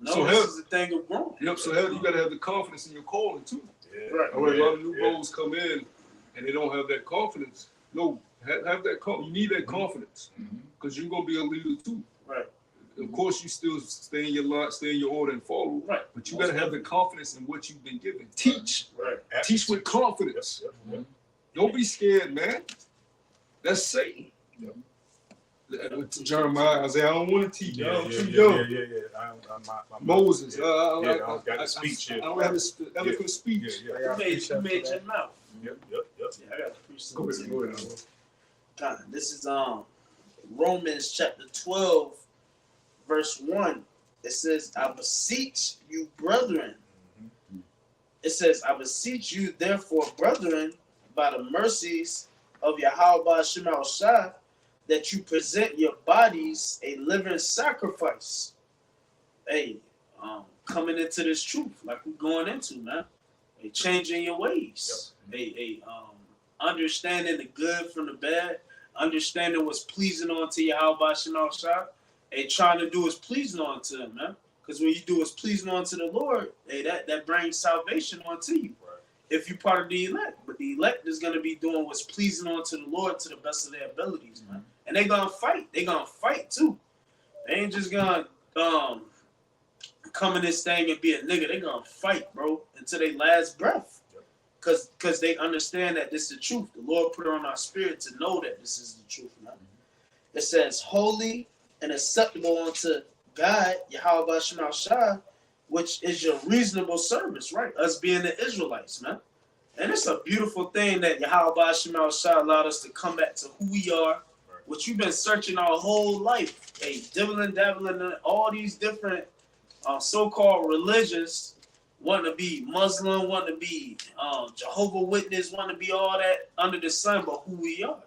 No, so this is the thing of growing. Yep. So you gotta have the confidence in your calling too. Right. A lot of new bros come in and they don't have that confidence. No. Have that confidence. You need that confidence because you're gonna be a leader too. Right. Of course, you still stay in your line, stay in your order, and follow. Right. But you gotta have the confidence in what you've been given. Teach. Right. Teach with confidence. Don't be scared, man. That's Satan. Jeremiah, Isaiah, I don't want to teach. I'm too young. Moses, I don't have an eloquent speech. You made your mouth. Yep. Yeah, I got to preach something. Go ahead. This is Romans chapter 12, verse 1. It says, I beseech you, brethren. It says, I beseech you, therefore, brethren, by the mercies of Yahweh Shema Shai, that you present your bodies a living sacrifice. Hey, coming into this truth, like we're going into, man. Hey, changing your ways. Hey, understanding the good from the bad, understanding what's pleasing unto Yahweh Shema Shai, and trying to do what's pleasing unto him, man. Because when you do what's pleasing unto the Lord, hey, that brings salvation unto you. Right. If you're part of the elect. But the elect is going to be doing what's pleasing unto the Lord to the best of their abilities, man. And they're going to fight. They're going to fight, too. They ain't just going to come in this thing and be a nigga. They're going to fight, bro, until their last breath. Because they understand that this is the truth. The Lord put it on our spirit to know that this is the truth, man. It says, holy and acceptable unto God, Yahweh Shema Shai, which is your reasonable service, right? Us being the Israelites, man. And it's a beautiful thing that Yahweh Shema Shai allowed us to come back to who we are, which we've been searching our whole life. Hey, dabbling in all these different so-called religions, wanting to be Muslim, wanting to be Jehovah Witness, wanting to be all that under the sun, but who we are.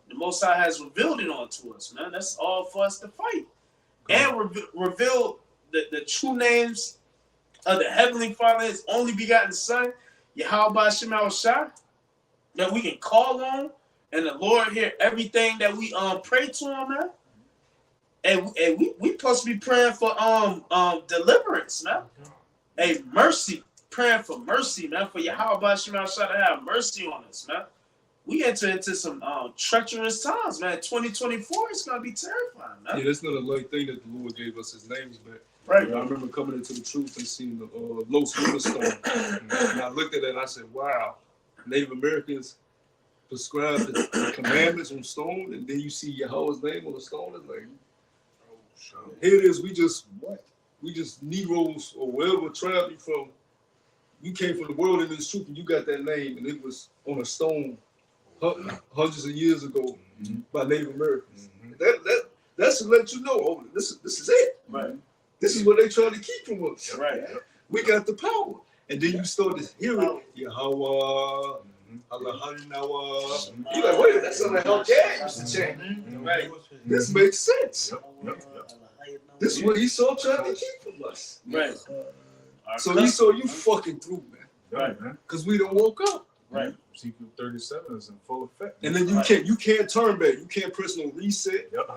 The Most High has revealed it onto us, man. That's all for us to fight. And reveal the true names of the Heavenly Father, His only begotten Son, Yahweh Shema Shai, that we can call on, and the Lord hear everything that we pray to Him, man. And we supposed to be praying for deliverance, man. Hey, mercy, praying for mercy, man, for Yahweh Shema Shai to have mercy on us, man. We enter into some treacherous times, man. 2024 is gonna be terrifying, man. Yeah, that's not a light thing that the Lord gave us His names back. Right. I remember coming into the truth and seeing the Los Winterstone. And I looked at it and I said, wow, Native Americans prescribed the commandments on stone, and then you see Yahweh's name on the stone. It's like, here it is. We just Negroes or wherever tribe you from. You came from the world in this truth, and you got that name, and it was on a stone hundreds of years ago by Native Americans. That's to let you know, oh, this is it. Right. This is what they trying to keep from us. Right. We got the power. And then you start to hear it. Yahweh, Allah. You're like, wait, that's something how Dad used to chant. Right. This makes sense. This is what Esau trying to keep from us. Right. So Esau, you fucking through, man. Right, man. Because we don't woke up. Right. Ezekiel 37 is in full effect. And then you can't turn back. You can't press no reset. Yep.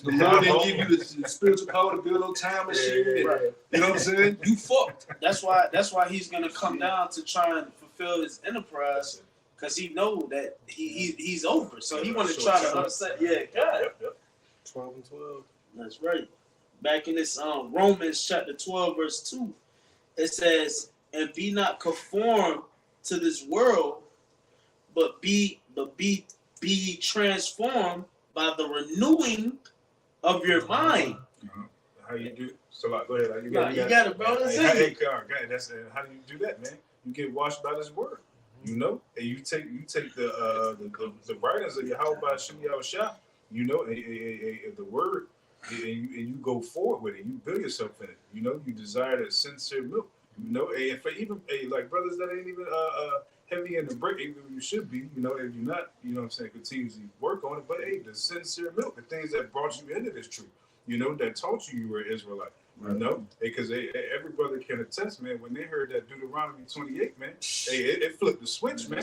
The Lord didn't give you the spiritual power to build no time machine. Right. You know what I'm saying? You fucked. That's why He's gonna come down to try and fulfill His enterprise, because He know that he's over. So He want to try to upset. Yeah, God. Yep. 12 and 12. That's right. Back in this Romans chapter 12 verse 2, it says, "And be not conformed to this world, but be transformed by the renewing of your mind." How you do? So like, go ahead. You got it, bro. That's it. That's how do you do that, man? You get washed by His word, you know, and you take the writings of Yahweh Shema Shai, you know, the word, and you go forward with it. You build yourself in it. You know, you desire that sincere milk. You know, and for even like brothers that ain't even heavy in the break, even you should be, you know, if you're not, you know what I'm saying, continuously work on it. But the sincere milk, the things that brought you into this truth, you know, that taught you were an Israelite, you know, because every brother can attest, man, when they heard that Deuteronomy 28, man, it flipped the switch, man.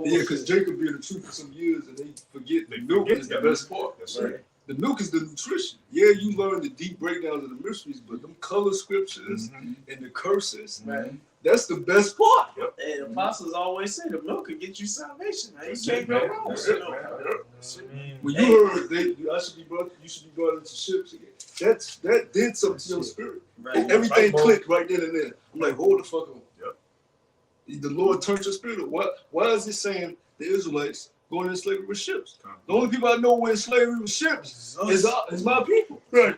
Yeah, because Jacob been the truth for some years and they forget the milk is the best part. That's right. The milk is the nutrition. Yeah, you learn the deep breakdowns of the mysteries, but them color scriptures and the curses, man, that's the best part. Yep. And the apostles always say the milk can get you salvation, man. You can't go wrong with it. When you heard you should be brought into ships again, that did something to your spirit. Right. Everything clicked right then and there. I'm like, hold the fuck on. Yep. The Lord turned your spirit. Why is it saying the Israelites going into slavery with ships? The only people I know were in slavery with ships is my people. Right.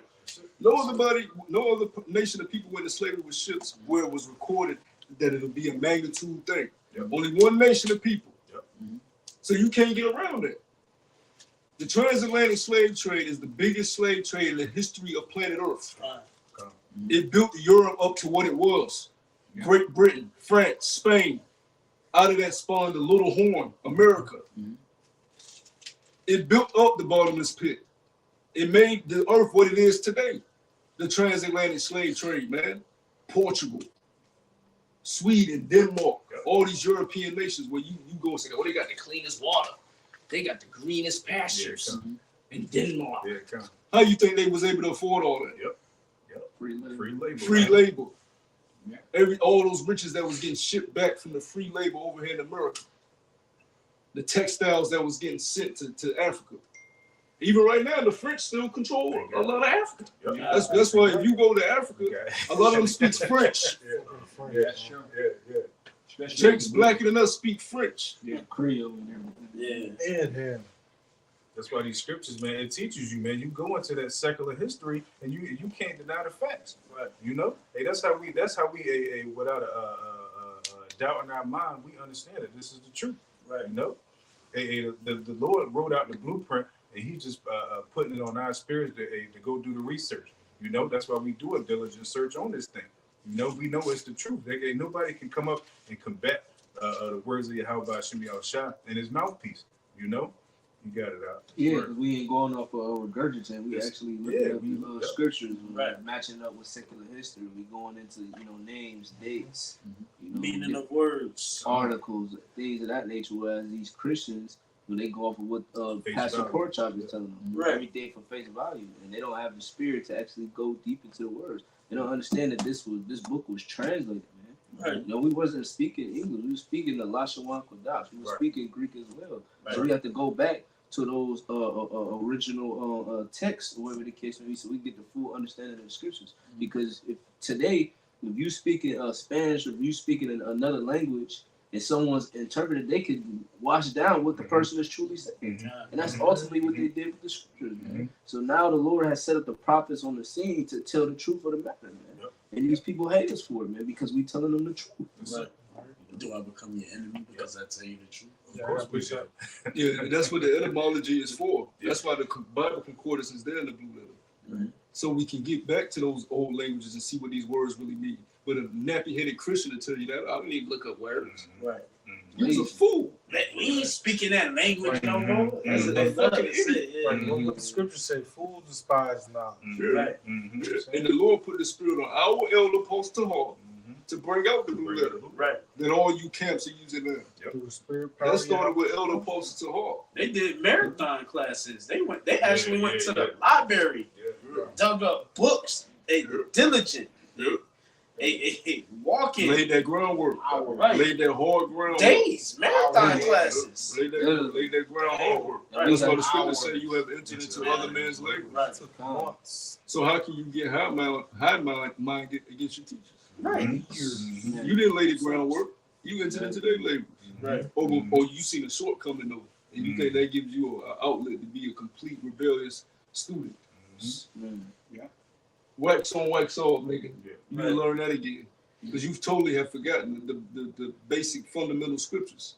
No other nation of people went into slavery with ships where it was recorded that it'll be a magnitude thing. Yep. Only one nation of people. Yep. So you can't get around it. The transatlantic slave trade is the biggest slave trade in the history of planet Earth. It built Europe up to what it was. Yeah. Great Britain, France, Spain. Out of that spawned the Little Horn, America. It built up the bottomless pit. It made the earth what it is today. The transatlantic slave trade, man. Portugal, Sweden, Denmark, all these European nations where you go and say, oh, They got the cleanest water. They got the greenest pastures in Denmark. Yeah, kind of. how you think they was able to afford all that? Free labor. Free labor. Free man. labor. Yeah. All those riches that was getting shipped back from the free labor over here in America. The textiles that was getting sent to Africa. Even right now, the French still control a lot of Africa. Yep. That's why if you go to Africa, a lot of them speak French. Yeah, sure. yeah. Jakes blacker than us speak French. Yeah, Creole and everything. Yeah. Yeah. That's why these scriptures, man, it teaches you, man. You go into that secular history and you can't deny the facts. Right. You know? Hey, that's how we without a doubt in our mind, we understand that this is the truth. Right. You know? The Lord wrote out the blueprint and He just putting it on our spirits to go do the research. You know, that's why we do a diligent search on this thing. You know, we know it's the truth. Nobody can come up and combat the words of Yahweh Hashem Yahushua and His mouthpiece. You know, you got it out. Yeah, Word. because we ain't going off of regurgitating. We Yes. actually looking Yeah, up scriptures, Right. matching up with secular history. We going into names, dates, Meaning of words. articles, things of that nature. Whereas these Christians, when they go off of what Face Pastor value. Porchop is telling them, Right. everything for face value, and they don't have the spirit to actually go deep into the words. They don't understand that this book was translated, man. Right. We wasn't speaking English. We were speaking the Lashawan Kodash. We were Right. speaking Greek as well. Right. So we have to go back to those original texts, or whatever the case may be, so we get the full understanding of the scriptures. Because if you speaking Spanish, or if you speaking in another language, and someone's interpreted, they could wash down what the person is truly saying. And that's ultimately what they did with the scriptures, man. So now the Lord has set up the prophets on the scene to tell the truth of the matter, man. Yep. And these people hate us for it, man, because we telling them the truth. Right. Do I become your enemy because I tell you the truth? Of course we do. Yeah, and that's what the etymology is for. That's why the Bible concordance is there in the blue letter. Right. So we can get back to those old languages and see what these words really mean. But a nappy-headed Christian will tell you that. I don't even look up words. Right. You's a fool. We ain't speaking that language no more. That's what Mhm. they love to Fucking say. Yeah. Right. What the scriptures say, fools despise knowledge. Right. And the Lord put the spirit on our elder apostle heart to bring out the blue letter. Right. That all you camps are using now. Through the spirit power. That started with elder apostle hart. They did marathon classes. They actually went to the library, dug up books. They diligent. They walking Laid that groundwork. Right. Laid that hard groundwork. days, marathon Yeah. classes. Laid that ground hard work. Right. That's why the scripture say you have entered into other man's labor. Right. So how can you get high-minded against your teachers? Right. You didn't lay the groundwork. You entered into their labor. Right. Or you seen a shortcoming though, and you think that gives you an outlet to be a complete rebellious student. Wax on, wax off, nigga. You need to learn that again. Because you totally have forgotten the basic fundamental scriptures.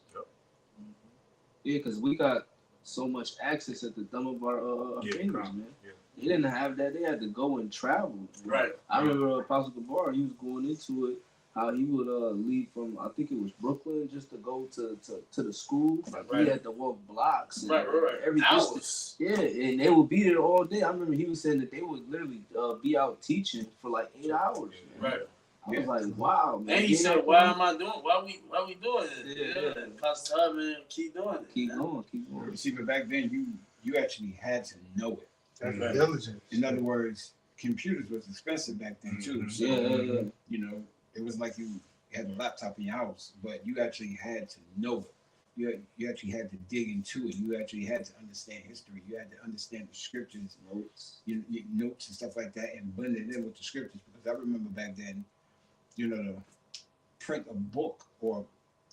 Yeah, because we got so much access at the thumb of our fingers, man. They didn't have that. They had to go and travel. Right. I remember Apostle Gabar, he was going into it, how he would leave from, I think it was Brooklyn, just to go to the school. Right. He had to walk blocks. And Right. every distance. Yeah, and they would be there all day. I remember he was saying that they would literally be out teaching for like 8 hours. Man. Right. I was like, wow, man. And he said, "Why am I doing? Why we doing it? Yeah. Pastor Hubman, keep doing it. Keep going, keep going. You see, but back then you actually had to know it. That's Right. diligence. In other words, computers was expensive back then too. So, Yeah. you know, it was like you had a laptop in your house, but you actually had to know it. You actually had to dig into it. You actually had to understand history. You had to understand the scriptures, your notes and stuff like that, and blend it in with the scriptures. Because I remember back then, to print a book or,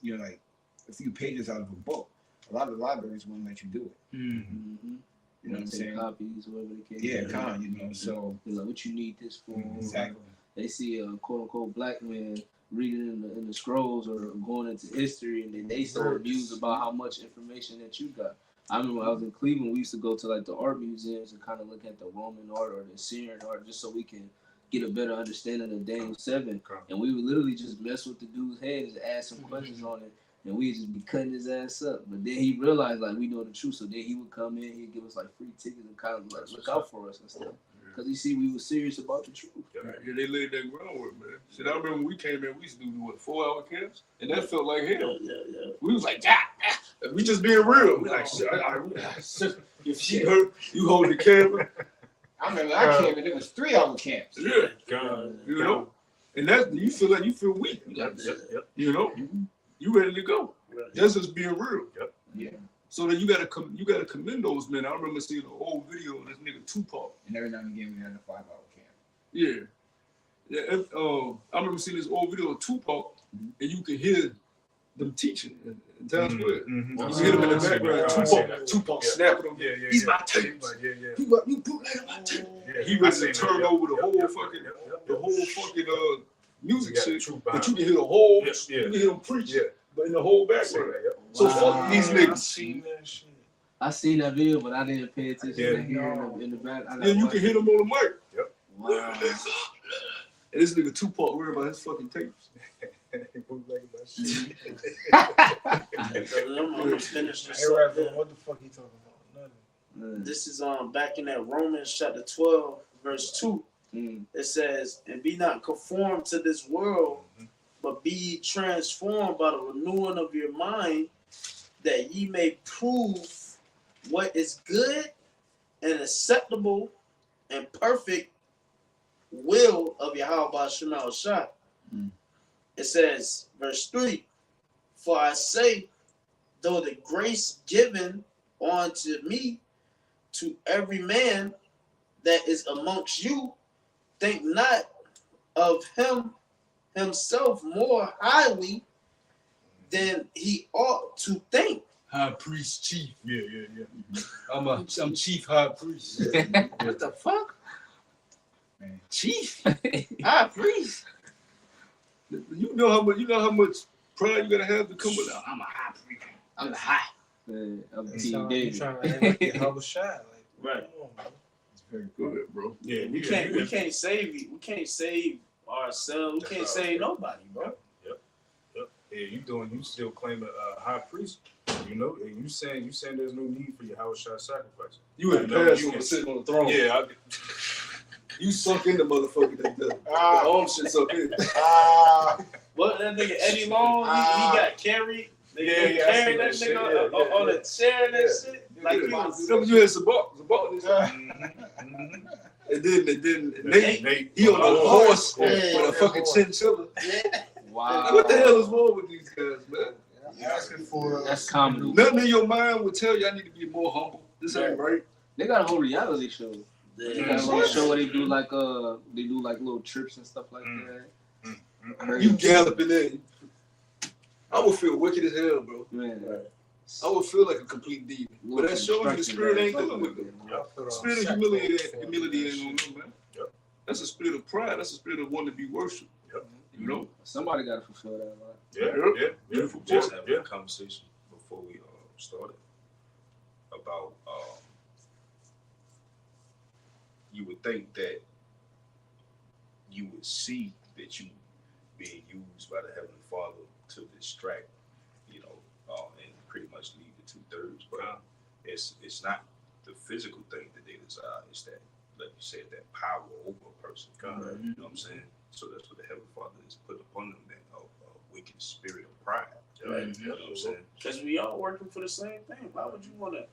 like a few pages out of a book, a lot of the libraries wouldn't let you do it. Mm-hmm. You know what I'm saying? Copies, whatever the case. Yeah, is. so. They're like, what you need this for? Exactly. They see a quote unquote black man reading in the scrolls or going into history, and then they so amused about how much information that you got. I remember when I was in Cleveland, we used to go to like the art museums and kind of look at the Roman art or the Syrian art just so we can get a better understanding of Daniel 7. And we would literally just mess with the dude's head and ask some questions on it. and we'd just be cutting his ass up. But then he realized like we know the truth, so then he would come in, he'd give us like free tickets and kind of like look out for us and stuff. Cause he see we were serious about the truth. Yeah, they laid that groundwork, man. Shit, I remember when we came in, we used to do what 4-hour camps, and that felt like hell. We was like, we just being real. We like, shit, if she hurt, you hold the camera. I remember I came and it was 3-hour camps. Yeah, God, you know, and that you feel like you feel weak. You know, you ready to go. That's just being real. Yeah. So then you gotta commend those men. I remember seeing an old video of this nigga Tupac. And every now and again we had a 5-hour camp. Yeah. I remember seeing this old video of Tupac, and you could hear them teaching in Times Square. You can hear them in the background. Tupac snapping on him. He's my tape. You bootleg my tape. He ready to turn over the whole fucking music shit. But you can hear the whole, you can hear them preach, but in the whole background. So fuck these niggas. I seen that video, but I didn't pay attention to hearing in the back. Yeah, you can hear them on the mic. Wow. And this nigga Tupac worried about his fucking tapes. I'm gonna finish this Hey, up there. what the fuck he talking about? Nothing. This is back in that Romans chapter 12, verse 2. It says, and be not conformed to this world, but be ye transformed by the renewing of your mind, that ye may prove what is good and acceptable and perfect will of Yahweh Shema Shai. It says, verse 3, for I say, though the grace given unto me to every man that is amongst you, think not of himself more highly than he ought to think. High priest, chief. Yeah. I'm chief high priest. What the fuck? Man. Chief. High priest. You know how much pride you gotta have to come with. I'm a high priest. I'm the high. I'm You Team trying David. to act like you hella shy. Like, Right. come on, man. It's very Go good. ahead, bro. Yeah, We can't save you. We can't save ourselves. We can't save nobody, bro. Yeah, you still claim a high priest, you know, and you saying there's no need for your house shot sacrifice. You in the past when sitting on the throne. Yeah, You sunk in the motherfucker. The arm shit sunk in. What that nigga Eddie Long? He got carried. They carried that nigga on a chair and that shit. Like he was. You had Zabot. And then Nate, he on a horse with a fucking chinchilla. Wow. What the hell is wrong with these guys, man? Asking for That's comedy. Nothing in your mind would tell you I need to be more humble. This ain't right. They got a whole reality show. They got a little show where they do like little trips and stuff like that. You galloping in. I would feel wicked as hell, bro. Man. I would feel like a complete demon. But that shows you the spirit ain't dealing with them. Spirit of humility ain't on them, man. That's a spirit of pride. That's a spirit of wanting to be worshipped. You know? Somebody got to fulfill that, right? Yeah. Beautiful Just point. having a conversation before we started about you would think that you would see that you being used by the Heavenly Father to distract, and pretty much leave the 2/3. But it's not the physical thing that they desire. It's that, like you said, that power over a person. You know what I'm saying? So that's what the Heavenly Father has put upon them, that wicked spirit of pride. Right? You know what I'm saying? Because we all working for the same thing. Why would you want to,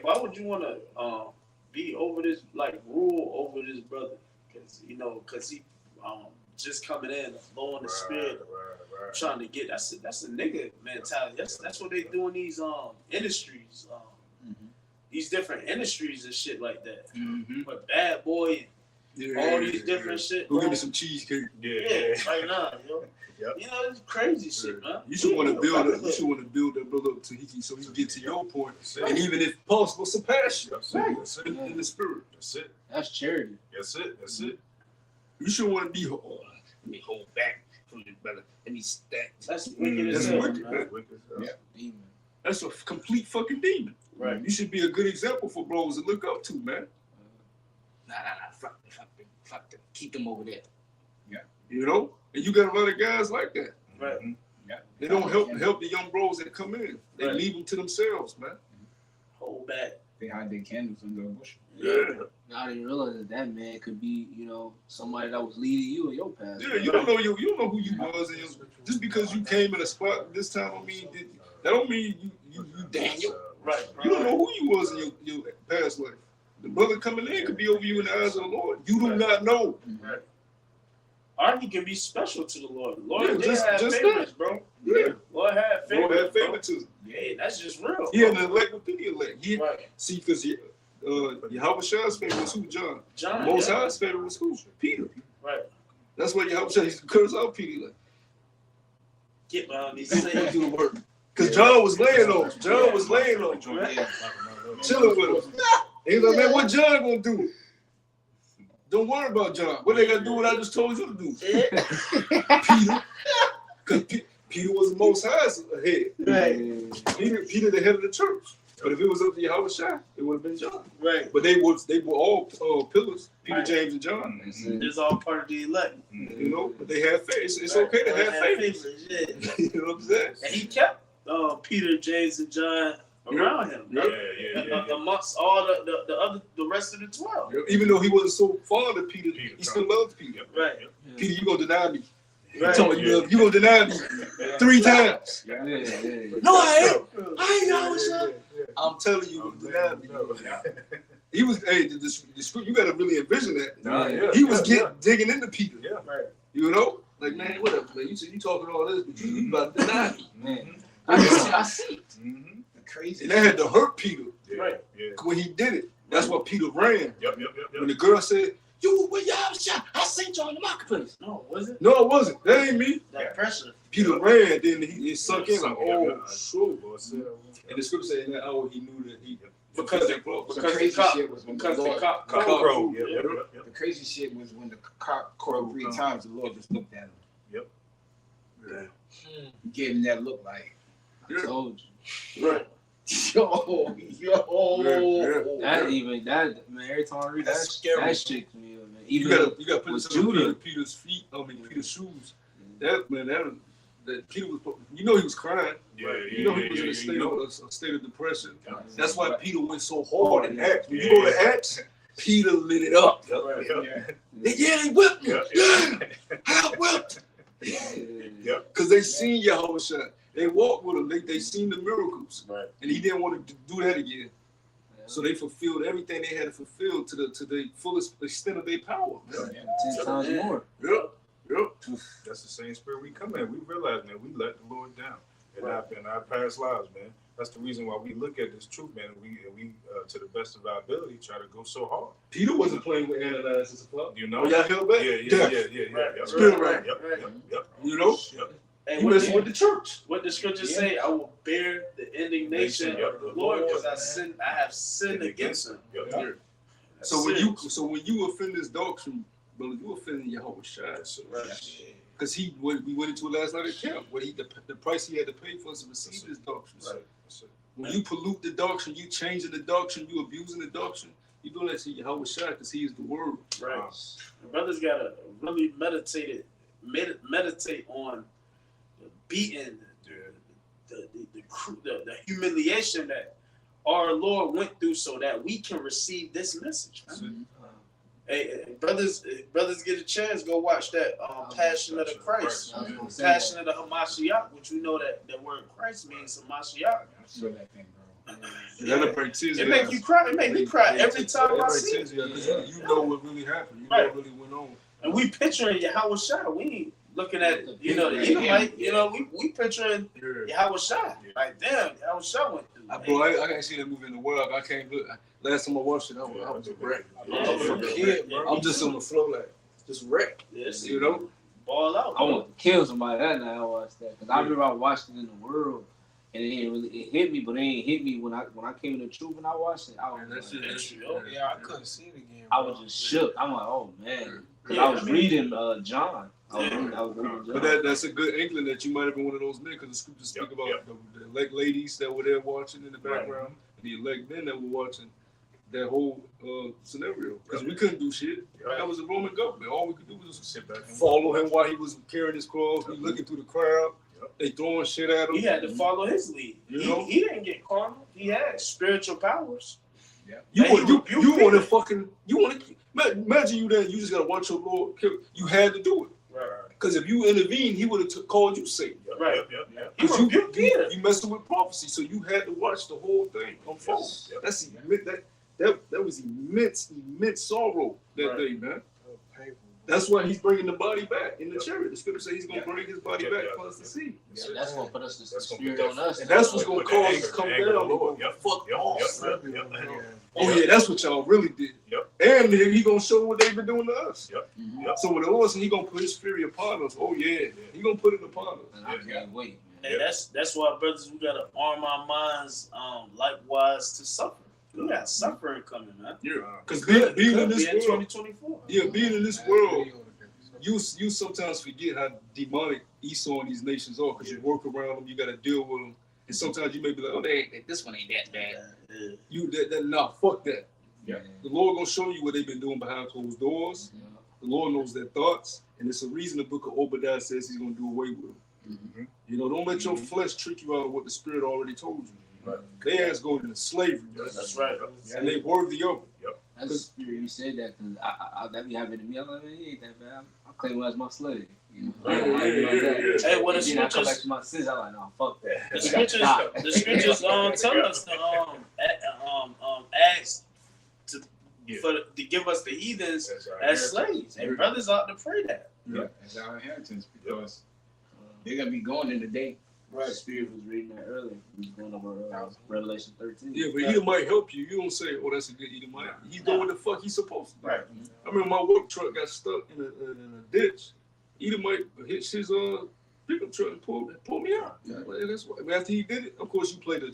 why would you want to be over this, like rule over this brother? Because he just coming in, blowing the spirit, trying to get. That's a nigga mentality. That's what they do in these industries, these different industries and shit like that. But Bad Boy. All these different shit. Go give me some cheesecake. Yeah, right now, yo. It's crazy shit, man. You should want to build that brother up so he can get to your point, and even if possible, surpass you. That's it. In the spirit. That's it. That's charity. That's it. You should want to be. Let me hold back from this brother. Let me stack. That's wicked as That's hell, wicked, man. man. Demon. That's a complete fucking demon. Right. You should be a good example for bros to look up to, man. Nah. Fuck them. Keep them over there. You know, and you got a lot of guys like that. Right. They don't help the young bros that come in. They Right. leave them to themselves, man. Hold back. They hide their candles under a bushel. Yeah. I didn't realize that man could be, somebody that was leading you in your past. Yeah, you don't know you don't know who you was, and just because you came in a spot this time, that don't mean you Daniel. Right. You don't know who you was in your past life. The brother coming in could be over you in the eyes of the Lord. You do not know. Right. Arnie can be special to the Lord. The Lord Yeah, did just have favorites, bro. Yeah. Lord had Lord favorites. had favoritism. Hey, that's just real. He had an elect within the elect. Right. See, because Yahweh Shah's favorite was who? John. John. Most yeah. High's favorite was who? Peter. Right. That's why Yahweh Shah used to curse out Peter. Like, Get behind these you things. do the work. Because John was laying on him. John was laying on him. Right. Chilling with him. And he's like, man, what John gonna do? Don't worry about John. What they gotta do what I just told you to do? Peter. Because Peter was the Most High's head. Right. Peter the head of the church. But if it was up to Yahweh Shah, it would have been John. Right. But they were all pillars. Peter, Right. James, and John. It's all part of the elect. You know, but they had faith. It's Right. okay to They have had favorites. favorites, yeah. You know what I'm saying? And he kept Peter, James, and John around him. Yeah. Amongst all the rest of the 12. Even though he wasn't so fond of Peter, he still loved Peter. Right. Peter, you gonna deny me? Right. You gonna deny me 3 times? Yeah. No, I ain't. I ain't Yahweh Shah. I'm telling you, you gonna deny me. He was. Hey, the script. You gotta really envision that. He was digging into Peter. Right. You know, like man, whatever, man. You said you talking all this, but you about to deny me. Man. I see it. Crazy. And that had to hurt Peter Right. when he did it. That's why Peter ran. Yep. When the girl said, "You were with Yahweh Shah, I seen you on the marketplace." No, was it? No, it wasn't. That ain't me. That pressure. Peter ran, then he sunk in like, Yep. sure. And the scripture said in that hour he knew that he Because The the crazy cop. shit was when Because the the Lord, cop. Crow. the crazy shit was when the cock crowed 3 times. The Lord just looked at him. He gave him that look like, I told you. Right. yo. That man, every time I read That's that, scary. that shit to me, man. You Even gotta put with this on Judah. Peter's feet. Peter's shoes. That man, that Peter was. You know he was crying. You know he was in a state of depression. That's why Peter went so hard in Acts. When you go to Acts, Peter lit it up. Yeah, he whipped me. Yeah, I whipped. Because they seen Yahweh Shah. They walked with him. They seen the miracles. Right. And he didn't want to do that again. So they fulfilled everything they had to fulfill to the fullest extent of their power. 10 times more. Yep. That's the same spirit we come in. We realize, man, we let the Lord down in our past lives, man. That's the reason why we look at this truth, man. And we to the best of our ability, try to go so hard. Peter wasn't playing with Ananias and Sapphira. You know? Oh, y'all held back? Yeah. Spirit right. Yep. You know? Yep. And He messing with the church. what the scriptures say, I will bear the indignation of the Lord because I have sinned against him. Yep. So when you offend this doctrine, brother, you offending Yahweh Shah. Because we went into it last night at camp, where the price he had to pay for us to receive this doctrine. So when you pollute the doctrine, you changing the doctrine, you abusing the doctrine, you doing that to Yahweh Shah because he is the word. Right. The brothers gotta really meditate on the beating, the humiliation that our Lord went through so that we can receive this message. Man. Hey, brothers get a chance, go watch that Passion of the Christ. Passion of the Hamashiach, which we know that the word Christ means Hamashiach. It make you cry. It make me cry every time I see it. Because you know what really happened. You know what really went on. And we picturing Yahweh Shah. We ain't looking at the Edomite. We picturing Yahweh Shah. Like damn, Yahweh Shah went through. Bro, I can't see that movie in the world. I can't look. Last time I watched it, I was a wreck. I'm a kid, bro. I'm just on the floor like, just wrecked. Yes, you know? Ball out. I want to kill somebody that night I watched that. Because I remember I watched it in the world. And it hit me, but it ain't hit me when I came to the truth and I watched it. I was I couldn't see it again. I was just shook. I'm like, oh man. Because I was reading John. I was reading John. But that's a good inkling that you might have been one of those men, because the scriptures speak about the elect ladies that were there watching in the background, and the elect men that were watching that whole scenario. Because we couldn't do shit. That was the Roman government. All we could do was sit back and follow him while he was carrying his cross, looking through the crowd. They throwing shit at him. He had to follow his lead. He didn't get carnal. He had spiritual powers. Yeah. You Man, want to fucking imagine you there. You just gotta watch your Lord kill. You had to do it. Right. Because if you intervene, he would have called you Satan. Right. Because you messing with prophecy, so you had to watch the whole thing unfold. That's that was immense sorrow that day, man. That's why he's bringing the body back in the chariot. The scripture says he's going to bring his body back for us to see. That's going to put us the spirit on us. And that's what's going to cause us to come down. Fuck off. Oh yeah, that's what y'all really did. And he going to show what they've been doing to us. So when the Lord said he going to put his fury upon us, oh yeah, he going to put it upon us. And I can't wait. And that's why, brothers, we got to arm our minds likewise to suffer. We got suffering coming, man. Yeah, because being in this world, 2024. Yeah, being in this world, you sometimes forget how demonic Esau and these nations are, because you work around them, you got to deal with them, and sometimes you may be like, oh, this one ain't that bad. Nah, fuck that. Yeah. The Lord gonna show you what they've been doing behind closed doors. Yeah. The Lord knows their thoughts, and it's a reason the book of Obadiah says he's gonna do away with them. Mm-hmm. You know, don't let your flesh trick you out of what the Spirit already told you. Right. They ass going into slavery. That's right. And they worthy of it. Yep. That's the Spirit. You said that because I that be happening to me. I'm like, man, he ain't that bad. I claim him as my slave. You know? Hey, what the scriptures? I come back to my sins. I'm like, no, fuck that. The scriptures tell us to ask to give us the heathens as slaves, and brothers ought to pray that. Yeah, that's our inheritance, because they're gonna be going in the day. Right. The Spirit was reading that earlier. We was going over Revelation 13. Yeah, but Edom might help you. You don't say, oh, that's a good Edomite. He's doing what the fuck he's supposed to do. Right. I remember my work truck got stuck in a ditch. Edomite hit his pickup truck and pulled me out. Yeah. Well, that's why. After he did it, of course, you play you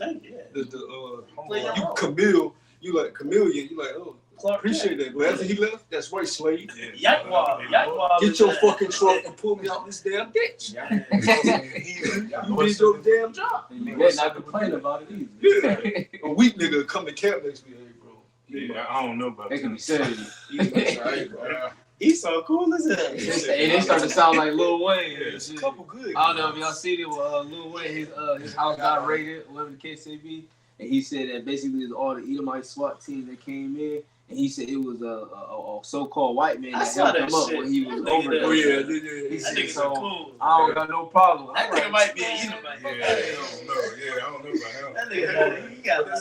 Camille. You like chameleon. You like, oh, Clark appreciate that. But after he left, that's right, slave. Yakwa. Get your fucking truck and pull me out this damn ditch. You did your damn job. You better not complain about it either. Yeah. A weak nigga come to camp next week, hey, bro. Yeah, I don't know about that. They can be serious. He's so cool as hell. And they start to sound like Lil Wayne. Yeah, it's a couple good. I don't know if y'all seen it with Lil Wayne. His house got raided, whatever the case may be. And he said that basically it was all the Edomite SWAT team that came in. And he said it was a so-called white man that helped him up when he was over there. Oh, yeah. He said, so cool. I don't got no problem. That nigga might be an Edomite. I don't know about him. That nigga, he got the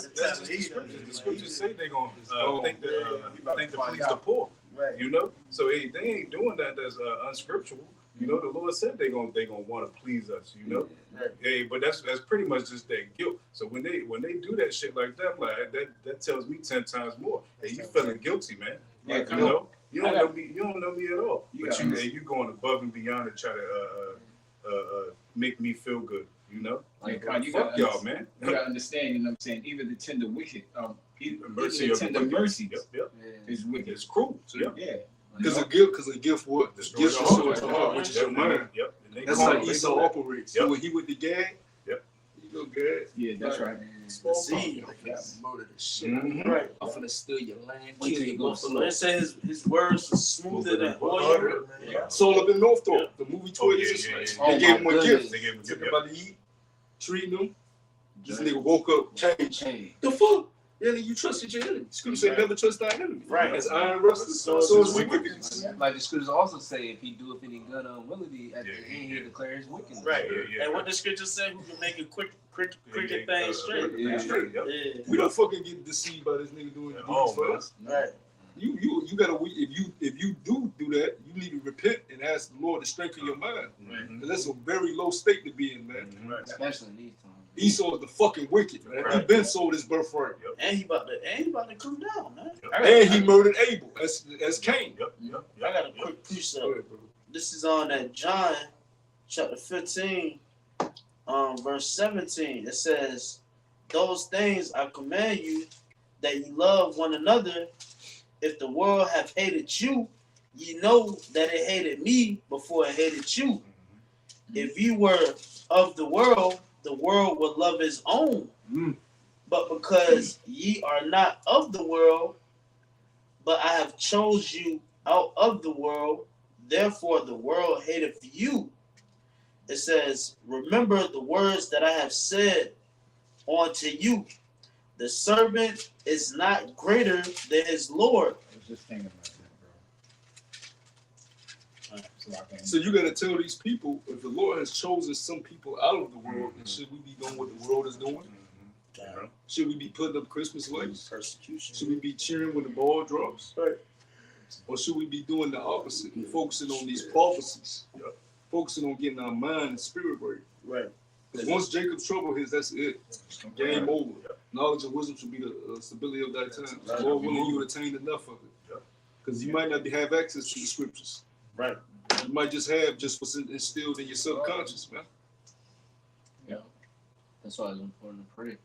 scriptures say they're going to think the police are poor. Right. You know? So they ain't doing that that's unscriptural. You know, the Lord said they're gonna want to please us, you know. Right. Hey, but that's pretty much just their guilt. So when they do that shit like that, like that tells me 10 times more. Hey, you feeling guilty, man. Yeah, like, you know, you don't know me. You don't know me at all. But you going above and beyond to try to make me feel good. You know, like fuck y'all, man. You gotta understand. You know what I'm saying? Even the tender wicked, mercy the tender mercies is wicked. It's cruel. So, yeah. Because a gift what? The gift is showing to heart, which is your mind. Yep. That's how Esau operates. So when he with the gag, you go gag. Yeah, that's right. See, murder the shit. Right. I'm finna steal your land, Wait kill till you your go slow. They say his words were smoother than oil. Soul Up in North Thorpe, the movie 12 Years a Slave. They gave him a gift. They gave him a Took gift. him by the eat, treating him. This nigga woke up, changed. Change. The fuck? Yeah, you trusted your enemy. Scripture say never trust thy enemy. Right. As iron rusted, so is wickedness. Like the scriptures also say, if he doeth any good unwillingly, at the end he declare his wickedness. Right. And what the scripture say, who can make a cricket thing straight? Yeah. We don't fucking get deceived by this nigga doing things for us. Right. You gotta, if you do that, you need to repent and ask the Lord to strengthen your mind. Because that's a very low state to be in, man. Especially in these times. Esau is the fucking wicked, man. He been sold his birthright. And he about to come down, man. And he murdered Abel as Cain. I got a quick precept. This is on that John chapter 15, verse 17. It says, those things I command you, that you love one another. If the world have hated you, ye know that it hated me before it hated you. If you were of the world would love his own. But because ye are not of the world, but I have chose you out of the world, therefore the world hateth you. It says, remember the words that I have said unto you. The servant is not greater than his Lord. I was just thinking about that, bro. So you got to tell these people, if the Lord has chosen some people out of the world, then should we be doing what the world is doing? Should we be putting up Christmas lights? Persecution. Should we be cheering when the ball drops? Right. Or should we be doing the opposite and focusing on these prophecies? Focusing on getting our mind and spirit right. Right. Because once Jacob's trouble hits, that's it. Game over. Knowledge and wisdom should be the stability of thy time. The Lord willing you attain enough of it. Because you might not have access to the scriptures. Right. You might just have just what's instilled in your subconscious, man. Yeah. That's why it's important to pray.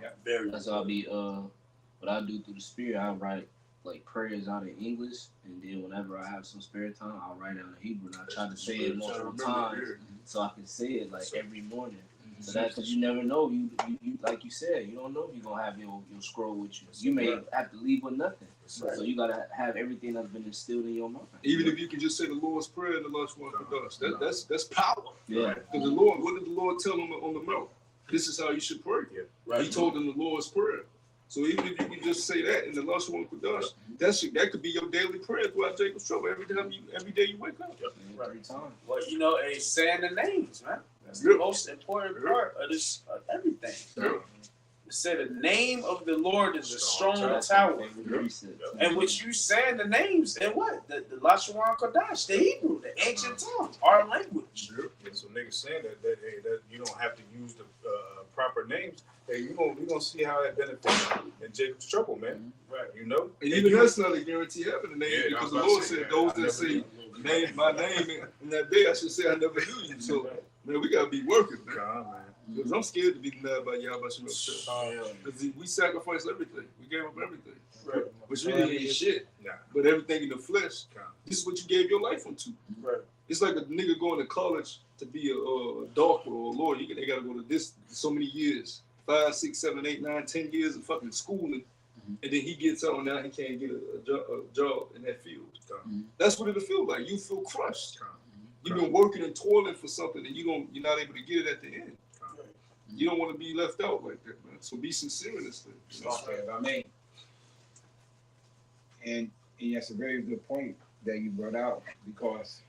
Yeah. Very. That's why I be what I do through the spirit. I write like prayers out in English, and then whenever I have some spare time, I'll write it in Hebrew, and I try to say it multiple times so I can say it like every morning. So that, because you never know, you like you said, you don't know if you're gonna have your scroll with you. You may have to leave with nothing. So you gotta have everything that's been instilled in your mind. Even if you can just say the Lord's Prayer and the last one that's power. Yeah. Because the Lord, what did the Lord tell him on the mount? This is how you should pray. Right. He told them the Lord's Prayer. So even if you can just say that in the last one Kodash, that could be your daily prayer throughout Jacob's trouble every day you wake up. Every time. Well, it's saying the names, man. That's the most important part of this, of everything. It said the name of the Lord is a strong tower. And which you saying the names and what? The Lashawan Kodash, the Hebrew, the ancient tongues, our language. Yeah, so niggas saying that you don't have to use the proper names. Hey, we gonna see how that benefits in Jacob's trouble, man. Right. You know? And even that's not a guarantee having a name, because the Lord said those that say my name in that day, I should say I never knew you. So man, we gotta be working, man. Because I'm scared to be denied by Yahweh Shem. Because we sacrificed everything. We gave up everything. Right. Which really ain't shit. But everything in the flesh, this is what you gave your life unto. Right. It's like a nigga going to college to be a doctor or a lawyer. They gotta go to this so many years. 5, 6, 7, 8, 9, 10 years of fucking schooling. And then he gets out and now he can't get a job in that field. That's what it'll feel like. You feel crushed. You've been working and toiling for something and you're not able to get it at the end. You don't want to be left out like that, man. So be sincere in this thing. I mean, and that's a very good point that you brought out, because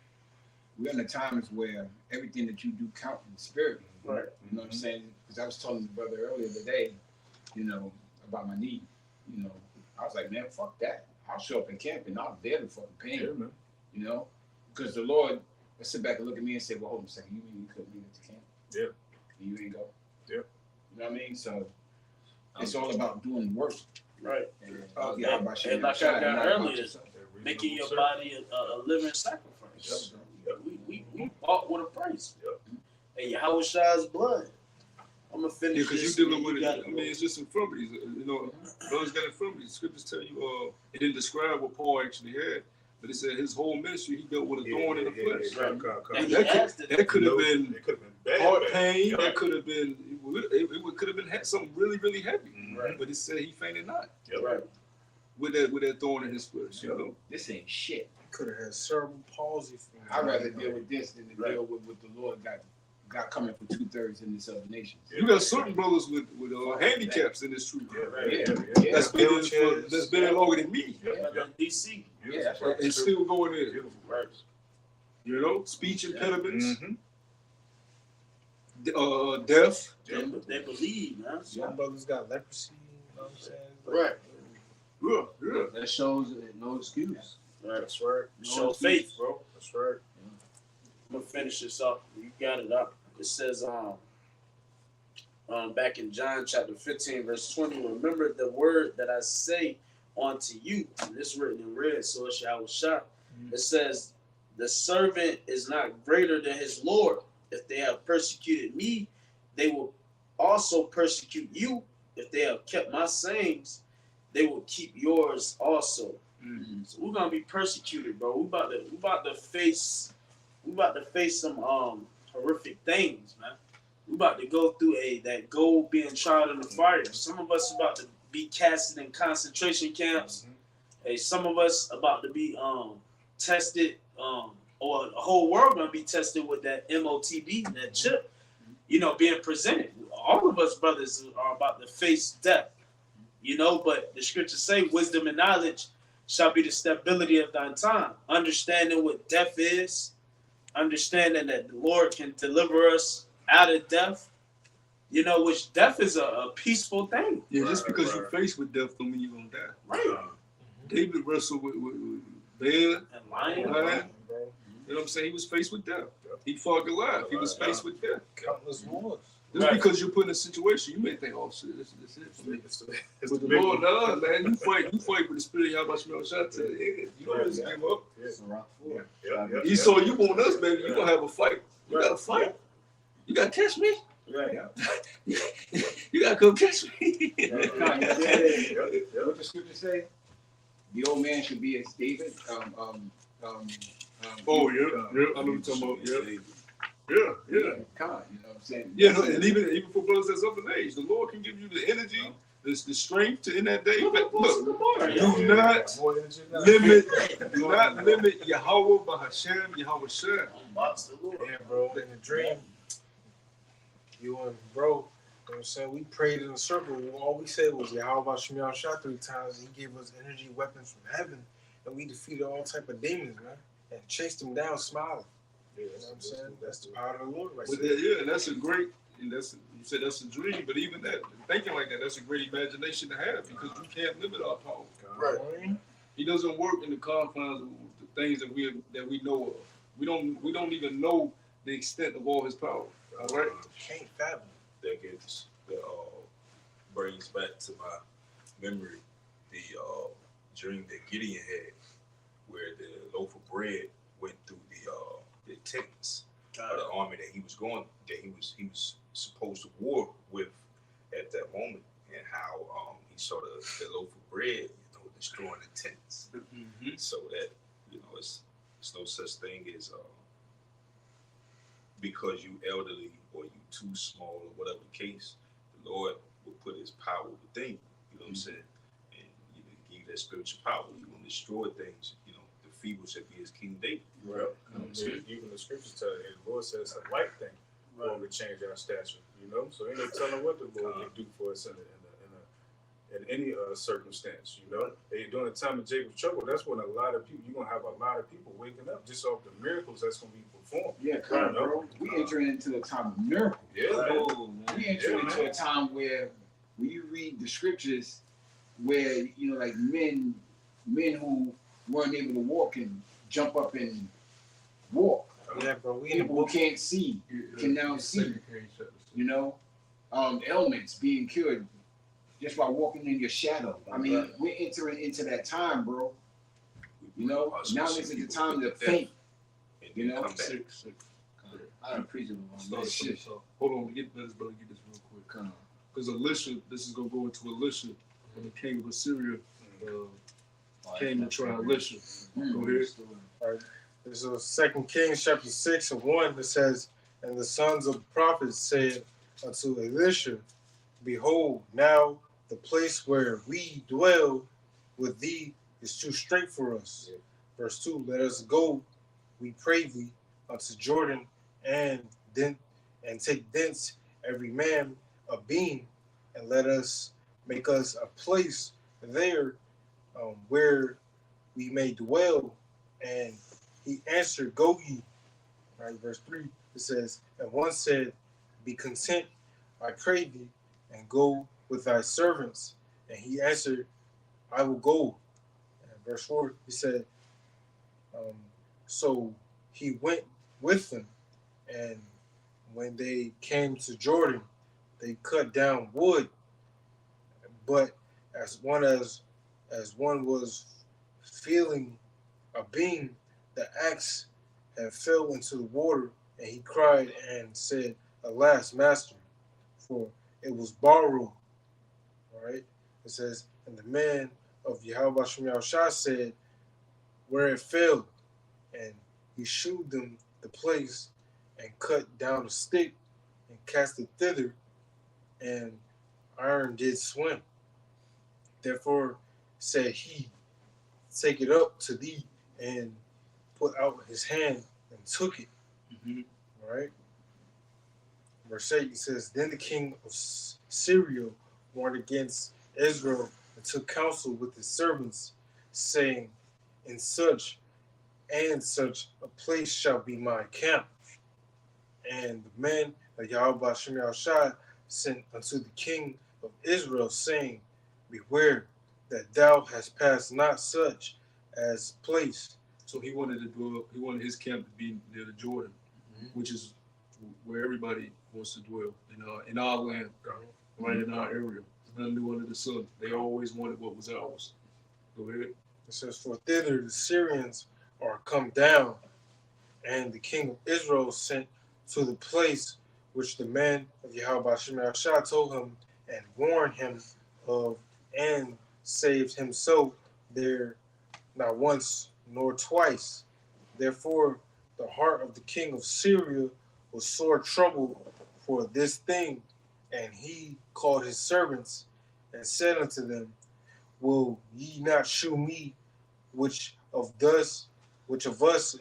we're in the times where everything that you do count in the spirit. Right. You know what I'm saying? Because I was telling the brother earlier today, about my knee. I was like, man, fuck that. I'll show up in camp and I'll bear the fucking pain. Yeah, man. Because the Lord will sit back and look at me and say, well, hold on a second, you mean you couldn't leave it to camp? Yeah. And you ain't go? Yeah. You know what I mean? So it's all about doing work. Right. And like I got earlier, making your body a living sacrifice. We bought with a price. And Yahweh Shai's blood. I'm gonna finish because you're dealing with it. I mean, it's just infirmities. Those got infirmities. Scriptures tell you, it didn't describe what Paul actually had, but it said his whole ministry he dealt with a thorn in the flesh. That could have been heart pain. That could have been. It could have been something really, really heavy. Right. But it said he fainted not. Right. With that thorn in his flesh. This ain't shit. Could have had cerebral palsy. I'd rather deal with this than to deal with what the Lord got coming for 2/3 in these other nations. You got certain brothers with handicaps in this truth. That's been there longer than me. DC. And still going in. Speech impediments. Death. They believe, man. Some brothers got leprosy. You know what I'm saying? Right. That shows no excuse. Right. That's right. Show faith, bro. That's right. I'm gonna finish this up. You got it up. It says, back in John chapter 15, verse 20, remember the word that I say unto you. And this is written in red, so it shall shine. It says, the servant is not greater than his Lord. If they have persecuted me, they will also persecute you. If they have kept my sayings, they will keep yours also. So we're gonna be persecuted, bro. We about to face some horrific things, man. We about to go through that gold being tried in the fire. Some of us about to be casted in concentration camps. Hey, some of us about to be tested or the whole world gonna be tested with that MOTB, that chip, being presented. All of us brothers are about to face death, but the scriptures say wisdom and knowledge shall be the stability of thine time. Understanding what death is, understanding that the Lord can deliver us out of death, which death is a peaceful thing. Yeah, just because you're faced with death don't mean you're gonna die. Right. David wrestled with bear And lion. You know what I'm saying? He was faced with death. He fought Goliath. He was faced with death. Countless wars. Just because you're put in a situation, you may think, oh shit, this is it for me. But the Lord, no, man, you fight with the spirit of Yahweh Shah. You don't just give up. He saw you want us, baby. You gonna have a fight. You gotta fight. You gotta catch me. Right. You gotta come catch me. What the scripture say? The old man should be as David. Oh yeah. I know what you're talking about. Yeah. God, you know what I'm saying? Yeah, no, and even for brothers that's up in age, the Lord can give you the energy, the strength to in that day. But look, do not limit Yahweh by Hashem, Yahweh Shem. Yeah, bro. In the dream, you and bro, you know what I'm saying? We prayed in a circle. All we said was Yahweh Shemiah Shah 3 times. He gave us energy weapons from heaven, and we defeated all type of demons, man, and chased them down smiling. You know what I'm saying? That's the power of the Lord, right there. Yeah, and that's a great, and you said that's a dream, but even that, thinking like that, that's a great imagination to have because we can't limit our power. Right. He doesn't work in the confines of the things that we know of. We don't even know the extent of all his power. All right? Can't fathom. That brings back to my memory the dream that Gideon had, where the loaf of bread went through the tents of the army that he was supposed to war with at that moment, and how he saw the loaf of bread, destroying the tents. Mm-hmm. So that it's no such thing as because you elderly or you too small or whatever the case, the Lord will put his power within you. You know what I'm saying? And give you that spiritual power. You want to destroy things. The feeble shall be as King David. Well, even the scriptures tell you, the Lord says a light thing will change our stature. So ain't no telling what the Lord can do for us in any circumstance. During the time of Jacob's trouble, that's when you're gonna have a lot of people waking up just off the miracles that's gonna be performed. Yeah, bro. We entering into a time of miracles. Yeah, we entering into a time where when you read the scriptures, where like men who weren't able to walk and jump up and walk. Yeah, bro. People who can't see can now see. Ailments being cured just by walking in your shadow. I mean, we're entering into that time, bro. Now this is the time to think. I appreciate it. Shit. Hold on, get this real quick. Because Elisha, this is gonna go into Elisha, when the king of Assyria came to try Elisha. Go ahead. All right. This is 2 Kings chapter 6 and 1 that says, and the sons of the prophets said unto Elisha, behold, now the place where we dwell with thee is too strait for us. Verse 2, let us go, we pray thee, unto Jordan, and take thence every man a beam, and let us make us a place there where we may dwell. And he answered, go ye. Right, verse 3, it says, and one said, be content, I pray thee, and go with thy servants. And he answered, I will go. And verse 4, he said, so he went with them, and when they came to Jordan, they cut down wood, but as one was feeling a beam, the axe had fell into the water, and he cried and said, alas, master, for it was borrowed. All right. It says, and the man of Yahweh Shemiah Shah said, where it fell, and he shewed them the place, and cut down a stick, and cast it thither, and iron did swim. Therefore said he, take it up to thee, and put out his hand and took it. All right. Verse 8 says, Then the king of Syria warned against Israel and took counsel with his servants, saying, In such and such a place shall be my camp. And the men of Yahweh Shem Yahushua sent unto the king of Israel, saying, Beware that thou hast passed not such as place. So he wanted his camp to be near the Jordan, which is where everybody wants to dwell in our land, right in our area. There's nothing new under the sun. They always wanted what was ours. Go ahead. It says, For thither the Syrians are come down, and the king of Israel sent to the place which the man of Yahweh Shem Yahushua told him and warned him of, and saved himself there not once nor twice. Therefore the heart of the king of Syria was sore troubled for this thing, and he called his servants and said unto them, Will ye not shew me which of us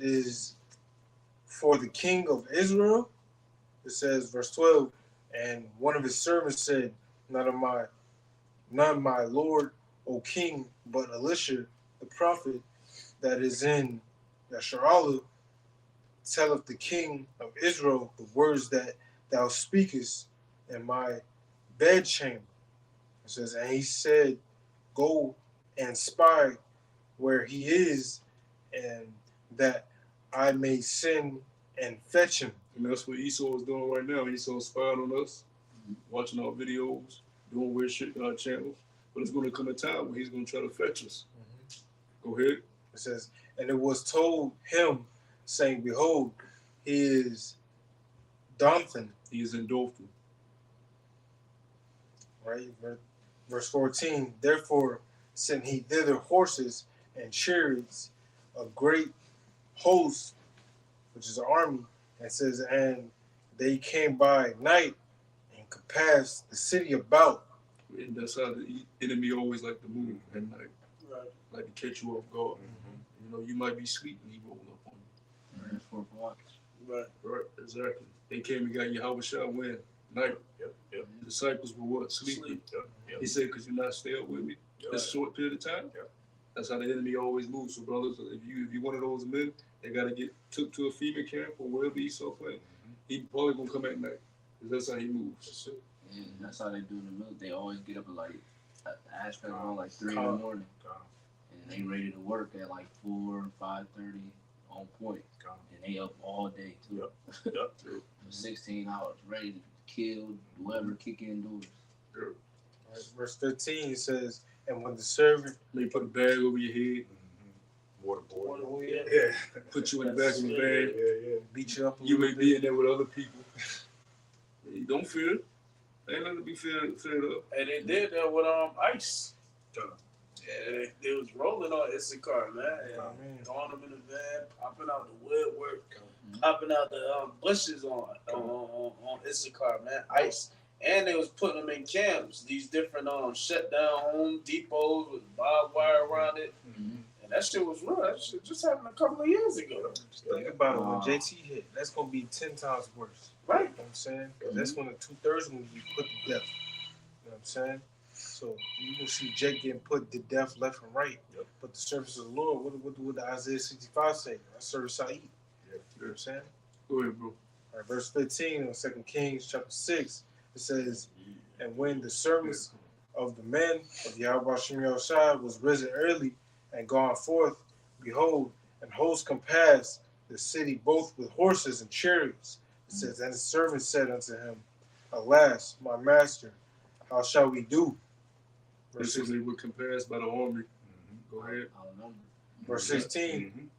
is for the king of Israel? It says, verse 12, and one of his servants said, None my lord, O king, but Elisha the prophet that is in Yasharallah telleth the king of Israel the words that thou speakest in my bedchamber. It says, and he said, Go and spy where he is, and that I may send and fetch him. And that's what Esau is doing right now. Esau's spying on us, watching our videos, doing weird shit in our channels. But it's going to come a time when he's going to try to fetch us. Go ahead. It says, and it was told him, saying, Behold, he is Dothan. He is in Dothan. Right? Verse 14, Therefore sent he thither horses and chariots, a great host, which is an army, and says, and they came by night and compassed the city about. And that's how the enemy always like to move at night. Right. Like to catch you off guard. You know, you might be sleeping, he rolling up on you. That's 4 blocks. Right. Right, exactly. They came and got Yahweh Shah when? Night. Yep. The disciples were what? Sleeping. Yep. He said, Could you not stay up with me this short period of time? Yep. That's how the enemy always moves. So, brothers, if you one of those men, they got to get took to a female camp or wherever Esau playing. He probably going to come at night. Because that's how he moves. That's it. Yeah, that's how they do in the military. They always get up at like aspect around like 3 in the morning, and they ready to work at like 4, 5:30 on point, and they up all day too. Yep. For 16 hours, ready to kill whoever kick in doors. Right, verse 15 says, and when the servant They put a bag over your head, Waterboard. yeah, put you in the back of the bag. Yeah. beat you up, You may be in there with other people. You don't fear it. Ain't nothing to be feared of. And they did that with ICE. Yeah, they was rolling on Issachar, man. And throwing them in the van, popping out the woodwork, popping out the bushes on Issachar, man. ICE. And they was putting them in camps, these different shut down Home Depots with barbed wire around it. And that shit was real. That shit just happened a couple of years ago. Just think about it, when JT hit, that's going to be 10 times worse. Right. You know what I'm saying? Because that's when the 2/3 going to be put to death. You know what I'm saying? So you will see Jake getting put to death left and right. Yep. But the service of the Lord, what would the Isaiah 65 say? I serve Sa'id. You know what I'm saying? Go ahead, bro. All right, verse 15 in 2 Kings chapter 6, it says, and when the servants of the men of Yahweh Shem Yahushua was risen early and gone forth, behold, and hosts compassed the city both with horses and chariots. It says, and the servant said unto him, Alas, my master, how shall we do? Verse Basically, we're compared by the army. Go ahead. I don't know. Verse 16,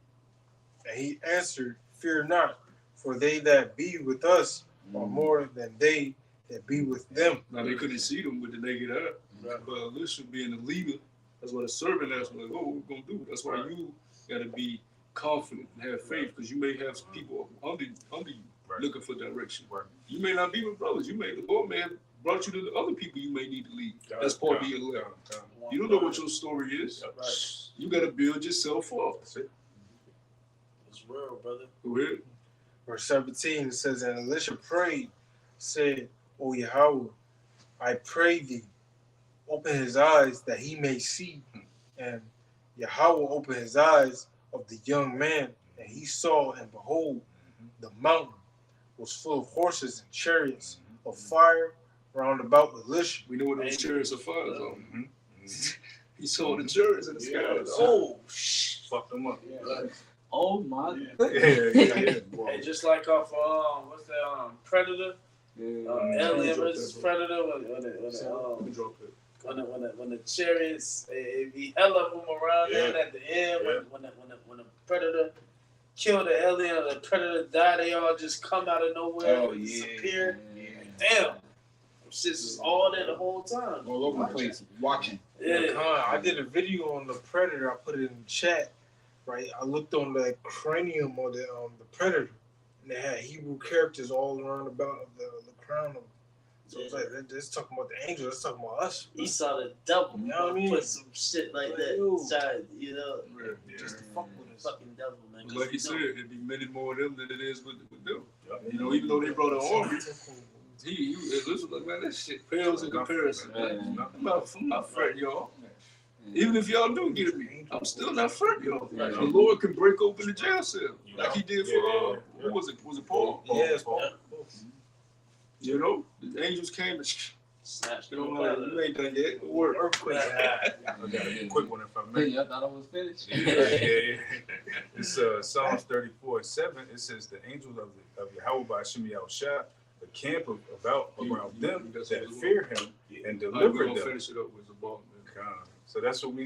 and he answered, Fear not, for they that be with us are more than they that be with them. Now, they couldn't see them with the naked eye. But Elisha being the leader, that's what a servant asked me, like, what we're going to do. That's why you got to be confident and have faith, because you may have people under you looking for direction. You may not be with brothers. The Lord may have brought you to the other people you may need to lead. That's part of being led. You don't know what your story is. You got to build yourself up. It's real, brother. Go ahead. Verse 17, it says, and Elisha prayed, said, O Yahweh, I pray thee, open his eyes that he may see. And Yahweh opened his eyes of the young man, and he saw, and behold, the mountain was full of horses and chariots of fire round about Elisha. We know what those chariots of fire are. He saw the chariots in the sky. Oh, Fuck them up. Oh my Yeah, yeah. Hey, just like off what's that Predator? Alien versus Predator when the chariots it be hella of them around there, and at the end when the Predator kill the alien or the Predator die, they all just come out of nowhere and disappear. Damn. Them shits is all there the whole time. All over the place, watching. Yeah. I did a video on the Predator. I put it in the chat. Right, I looked on the cranium of the Predator, and they had Hebrew characters all around about the crown of. So it's like that's talking about the angels. That's talking about us. He saw the devil. You know what I mean? Put some shit like that inside, Just to fuck with us. Fucking devil, man. Like you said, it'd be many more of them than it is with them. You know, even though they brought an army, listen, look, man, that shit pales in comparison. I'm not fretting y'all. Even if y'all do get me, I'm still not fretting y'all. The Lord can break open the jail cell like he did for who was it? Was it Paul? Yeah, it's Paul. You know, the angels came and snatched you ain't done yet. Work. Earthquake. I got a quick one if I may. I thought I was finished. Yeah. It's Psalms 34:7. It says the angels of Yahweh by Hashem Yahushua, the camp around them that fear him and deliver them. Finish it up with the ball. So that's what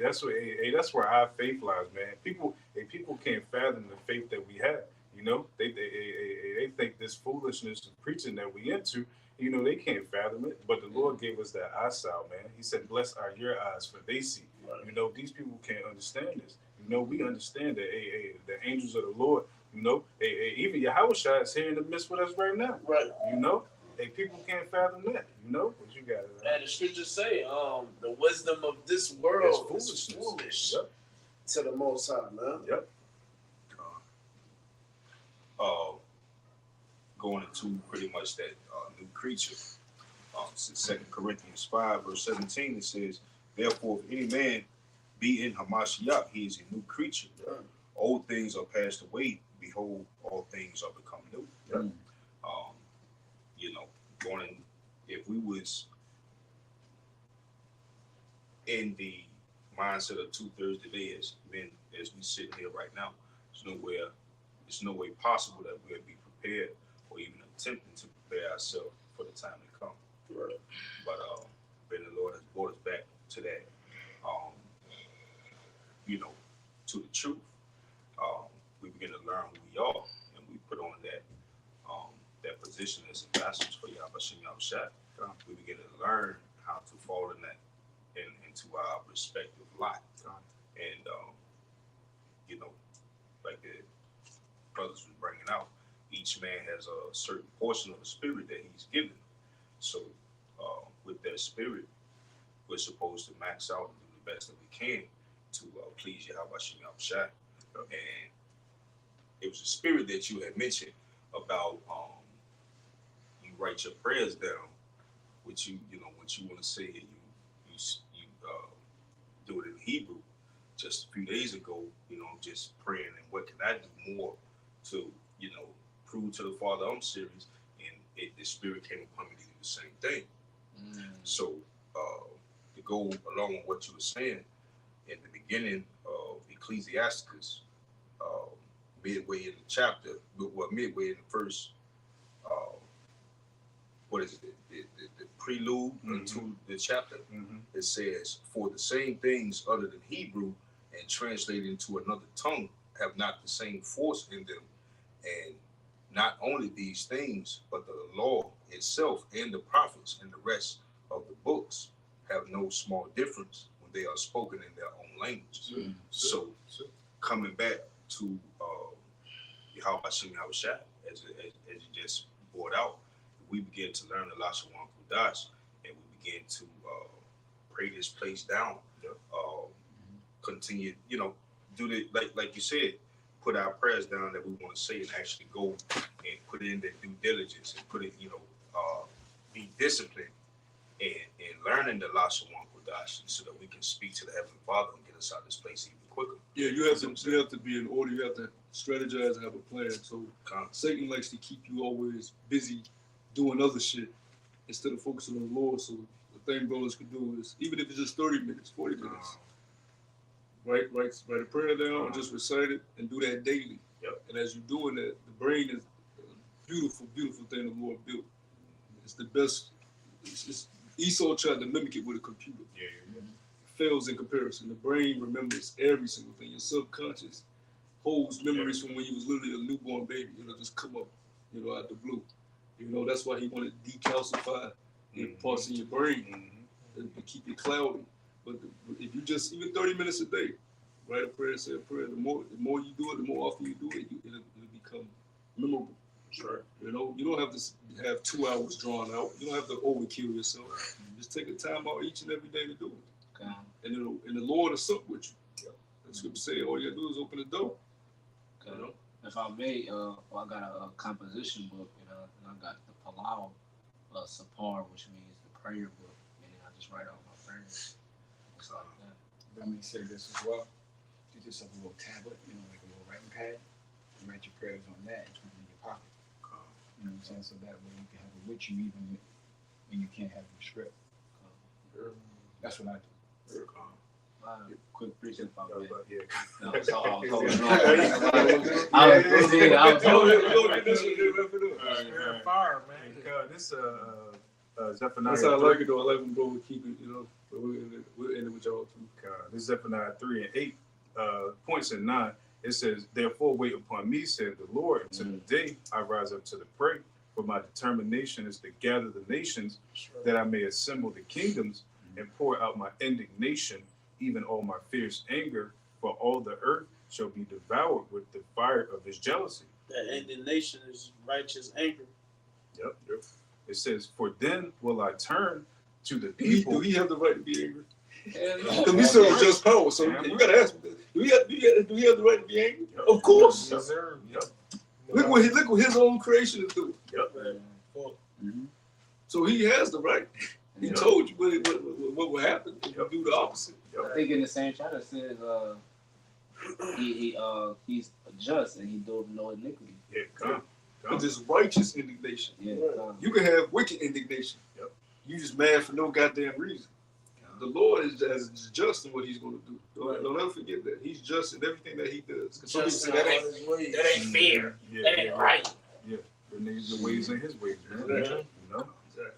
that's where our faith lies, man. People can't fathom the faith that we have. You know, they think this foolishness of preaching that we into, you know, they can't fathom it. But the Lord gave us that eyesight, man. He said, "Blessed are your eyes, for they see." You know, these people can't understand this. You know, we understand that the angels of the Lord. You know, even Yahushua is here in the midst with us right now. Right. You know. People can't fathom that, you know. What you got? And the scriptures say, the wisdom of this world is foolish to the Most High, man. Yep. Going into pretty much that new creature. 2 Corinthians 5 verse 17 it says, "Therefore, if any man be in Hamashiach, he is a new creature. Old things are passed away; behold, all things are become new." Yep. You know, if we was in the mindset of 2/3 today as men, as we sit here right now, it's no way possible that we'll be prepared or even attempting to prepare ourselves for the time to come. Right. But the Lord has brought us back to that, you know, to the truth. We begin to learn who we are, and we put on that position as ambassadors for Yahweh Shem Yahushua. We begin to learn how to fall in that into our respective lot. And you know, like the brothers was bringing out, each man has a certain portion of the spirit that he's given. So with that spirit, we're supposed to max out and do the best that we can to please Yahweh Shem Yahushua. And it was a spirit that you had mentioned about you write your prayers down, which you know what you want to say, and you do it in Hebrew. Just a few days ago, you know, just praying and what can I do more to, you know, prove to the Father I'm serious, and the spirit came upon me to do the same thing. So to go along with what you were saying in the beginning of Ecclesiasticus, midway in the chapter, midway in the first, what is it, the prelude into the chapter, it says, "For the same things other than Hebrew and translated into another tongue have not the same force in them. And not only these things, but the law itself and the prophets and the rest of the books have no small difference when they are spoken in their own languages." So coming back to Yahweh Hashem Yahushua, as you just brought out, we begin to learn the Lashawan Kudash, and we begin to pray this place down. Continue, you know, do the like you said, put our prayers down that we want to say and actually go and put in the due diligence and put it, be disciplined and learning the Lashawan Kodash so that we can speak to the Heavenly Father and get us out of this place even quicker. Yeah, you have to be in order. You have to strategize and have a plan. So Satan likes to keep you always busy doing other shit instead of focusing on the Lord. So the thing brothers can do is, even if it's just 30 minutes, 40 minutes, write a prayer down, just recite it, and do that daily. Yep. And as you're doing that, the brain is a beautiful, beautiful thing the Lord built. It's the best. Esau tried to mimic it with a computer. Yeah. Fails in comparison. The brain remembers every single thing. Your subconscious holds memories from when you was literally a newborn baby. Just come up, out the blue. That's why he wanted to decalcify parts in your brain and keep it cloudy. But if you just, even 30 minutes a day, write a prayer, say a prayer, the more you do it, the more often you do it, it'll become memorable. Sure. You don't have to have 2 hours drawn out. You don't have to overkill yourself. Just take a time out each and every day to do it. Okay. And the Lord will sup with you. The scripture say all you gotta do is open the door. Okay. If I may, I got a composition book, and I got the Palau Sapar, which means the prayer book, and I just write out my prayers. It's like that. Let me say this as well. Get yourself a little tablet, like a little writing pad, and write your prayers on that and keep it in your pocket. You know what I'm saying? So that way you can have it with you even when you can't have your script. That's what I do. Quick preaching about that. Yeah. No, it's all going on. Fire, man. This Zephaniah. That's how I like it though. I like when bro keep it, but we'll end it with y'all too. This is Zephaniah 3 and 8 points in 9. It says, "Therefore wait upon me, said the Lord, until the day I rise up to the prey. For my determination is to gather the nations, that I may assemble the kingdoms and pour out my indignation, even all my fierce anger. For all the earth shall be devoured with the fire of his jealousy." That indignation is righteous anger. Yep. It says, "For then will I turn to the Do people." we have the right to be angry? Because we serve just power, so you gotta ask me, do we have the right to be angry? Of course. Yes, sir. Yep. Look what his own creation is doing. Yep. So he has the right. He told you what will happen if you do the opposite. I think in the same chapter it says he's just and he does no iniquity. Yeah, come. Because it's righteous indignation. Yeah, You can have wicked indignation. Yep. You just mad for no goddamn reason. The Lord is just in what he's going to do. Don't ever forget that. He's just in everything that he does. Because some people say that ain't fair. Yeah, that ain't right. Yeah, the ways and his ways, man. Exactly. Exactly.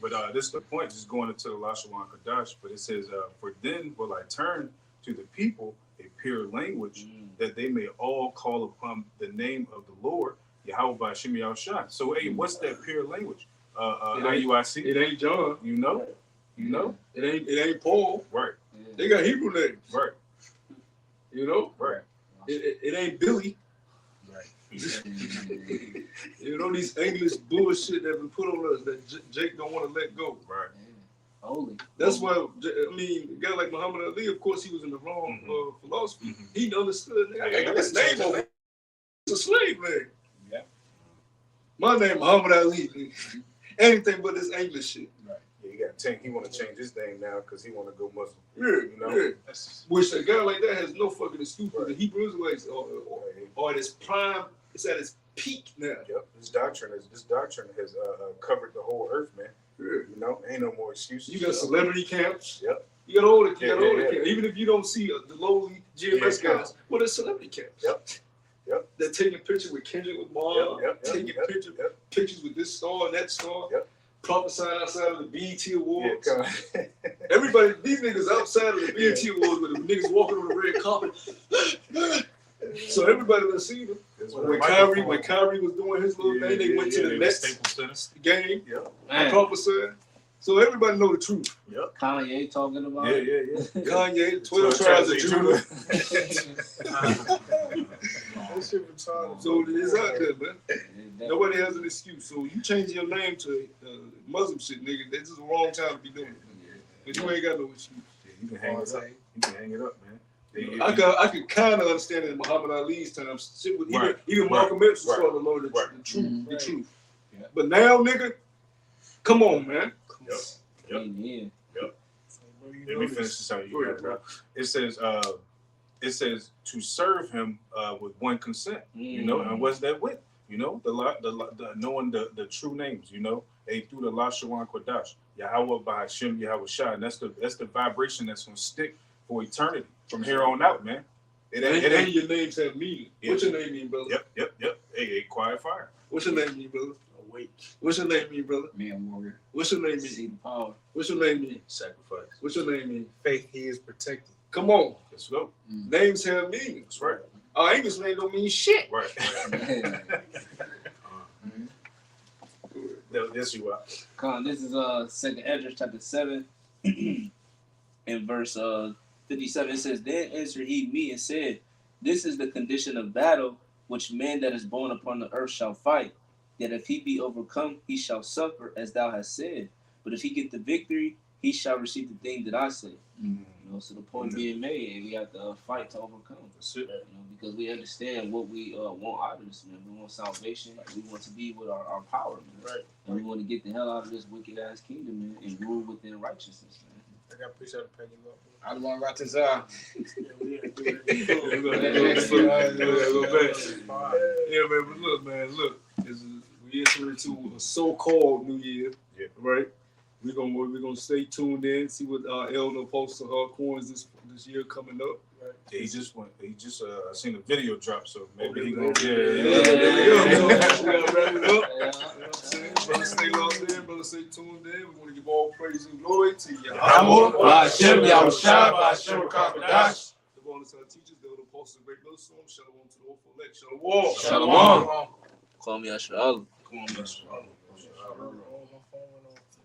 But this is the point, just going into the Lashawan Kodash, but it says, "For then will I turn to the people a pure language, that they may all call upon the name of the Lord, Yahweh B'Shem Yahushua." So, hey, what's that pure language? IUIC? It ain't John. You know? It ain't Paul. Right. They got Hebrew names. Right. Right. It ain't Billy. Right. These English bullshit that been put on us that Jake don't want to let go. Right. Holy. That's why, a guy like Muhammad Ali, of course, he was in the wrong philosophy. He understood. I got his name on it. It's a slave name. Yeah. My name Muhammad Ali. Anything but this English shit. Right. Yeah, he want to change his name now because he want to go Muslim. Yeah. Which a guy like that has no fucking excuse. Right. The Hebrew Israelites are at its prime. It's at its peak now. Yep. This doctrine has covered the whole earth, man. Yeah. Ain't no more excuses. You got celebrity camps. Yep. You got all the camps. Even if you don't see the lowly GMS guys, well, there's celebrity camps. Yep. They're taking pictures with Kendrick Lamar. Taking pictures with this star and that star. Yep. Prophesying outside of the BET Awards. Yeah, everybody, these niggas outside of the BET Awards with the niggas walking on the red carpet. So everybody was seeing them. When Kyrie was doing his little thing, they went to the next game. Yeah. Prophesied. So everybody know the truth. Yep. Kanye talking about it. Kanye, 12 tribes of Judah. So it's out there, man. Nobody has an excuse. So you change your name to Muslim shit, nigga. This is the wrong time to be doing it. But you ain't got no excuse. Yeah, you can hang it up. You can hang it up, man. I could kind of understand it in Muhammad Ali's time. Shit with even Malcolm X was called the Lord of the truth, the truth. Yeah. But now, nigga, come on, man. Yep. Yeah. Let me finish this out. You bro. It says to serve him with one consent. You know, and what's that with? You know, the knowing the true names. You know, through the La Shawan Kodash, Yahweh Bahashim Yahweh Shah, and that's the vibration that's gonna stick for eternity from here on out, man. It ain't your names have meaning. What's your name mean, brother? Yep. Hey, quiet fire. What's your name mean, brother? Awake. What's your name mean, brother? Man, warrior. What's your name mean? See the power. What's your name mean? Sacrifice. What's your name mean? Faith, he is protected. Come on. Let's go. Names have meaning. That's right. Our English name don't mean shit. Right. Yes, you are. Con, this is Second Ezra chapter 7 in verse 57. It says, Then answered he me and said, This is the condition of battle which man that is born upon the earth shall fight, that if he be overcome, he shall suffer, as thou hast said. But if he get the victory, he shall receive the thing that I say. You know, so the point being made, we have to fight to overcome. That's it. You know, because we understand what we want out of this, man. We want salvation. We want to be with our power, man. Right. And we want to get the hell out of this wicked ass kingdom, man, and rule within righteousness, man. I got appreciate it, Peggy. I don't want to Ratazar. Yeah, man, but look, we enter into a so-called New Year, right? We're gonna stay tuned in, see what our elder posts to her coins this year coming up. Right. Yeah, he just I seen a video drop, so maybe he gonna We gotta wrap it up. You know what I'm saying? Brother, stay locked in, brother, stay tuned in. We want to give all praise and glory to Yahweh. Bahashim Yahushua, Bahashim Kakadash. The bonus our teachers, the elder apostles, the great millstone, shalom to the hopeful elect, shalom. Shalom. Call me Ashra. come on, Mr.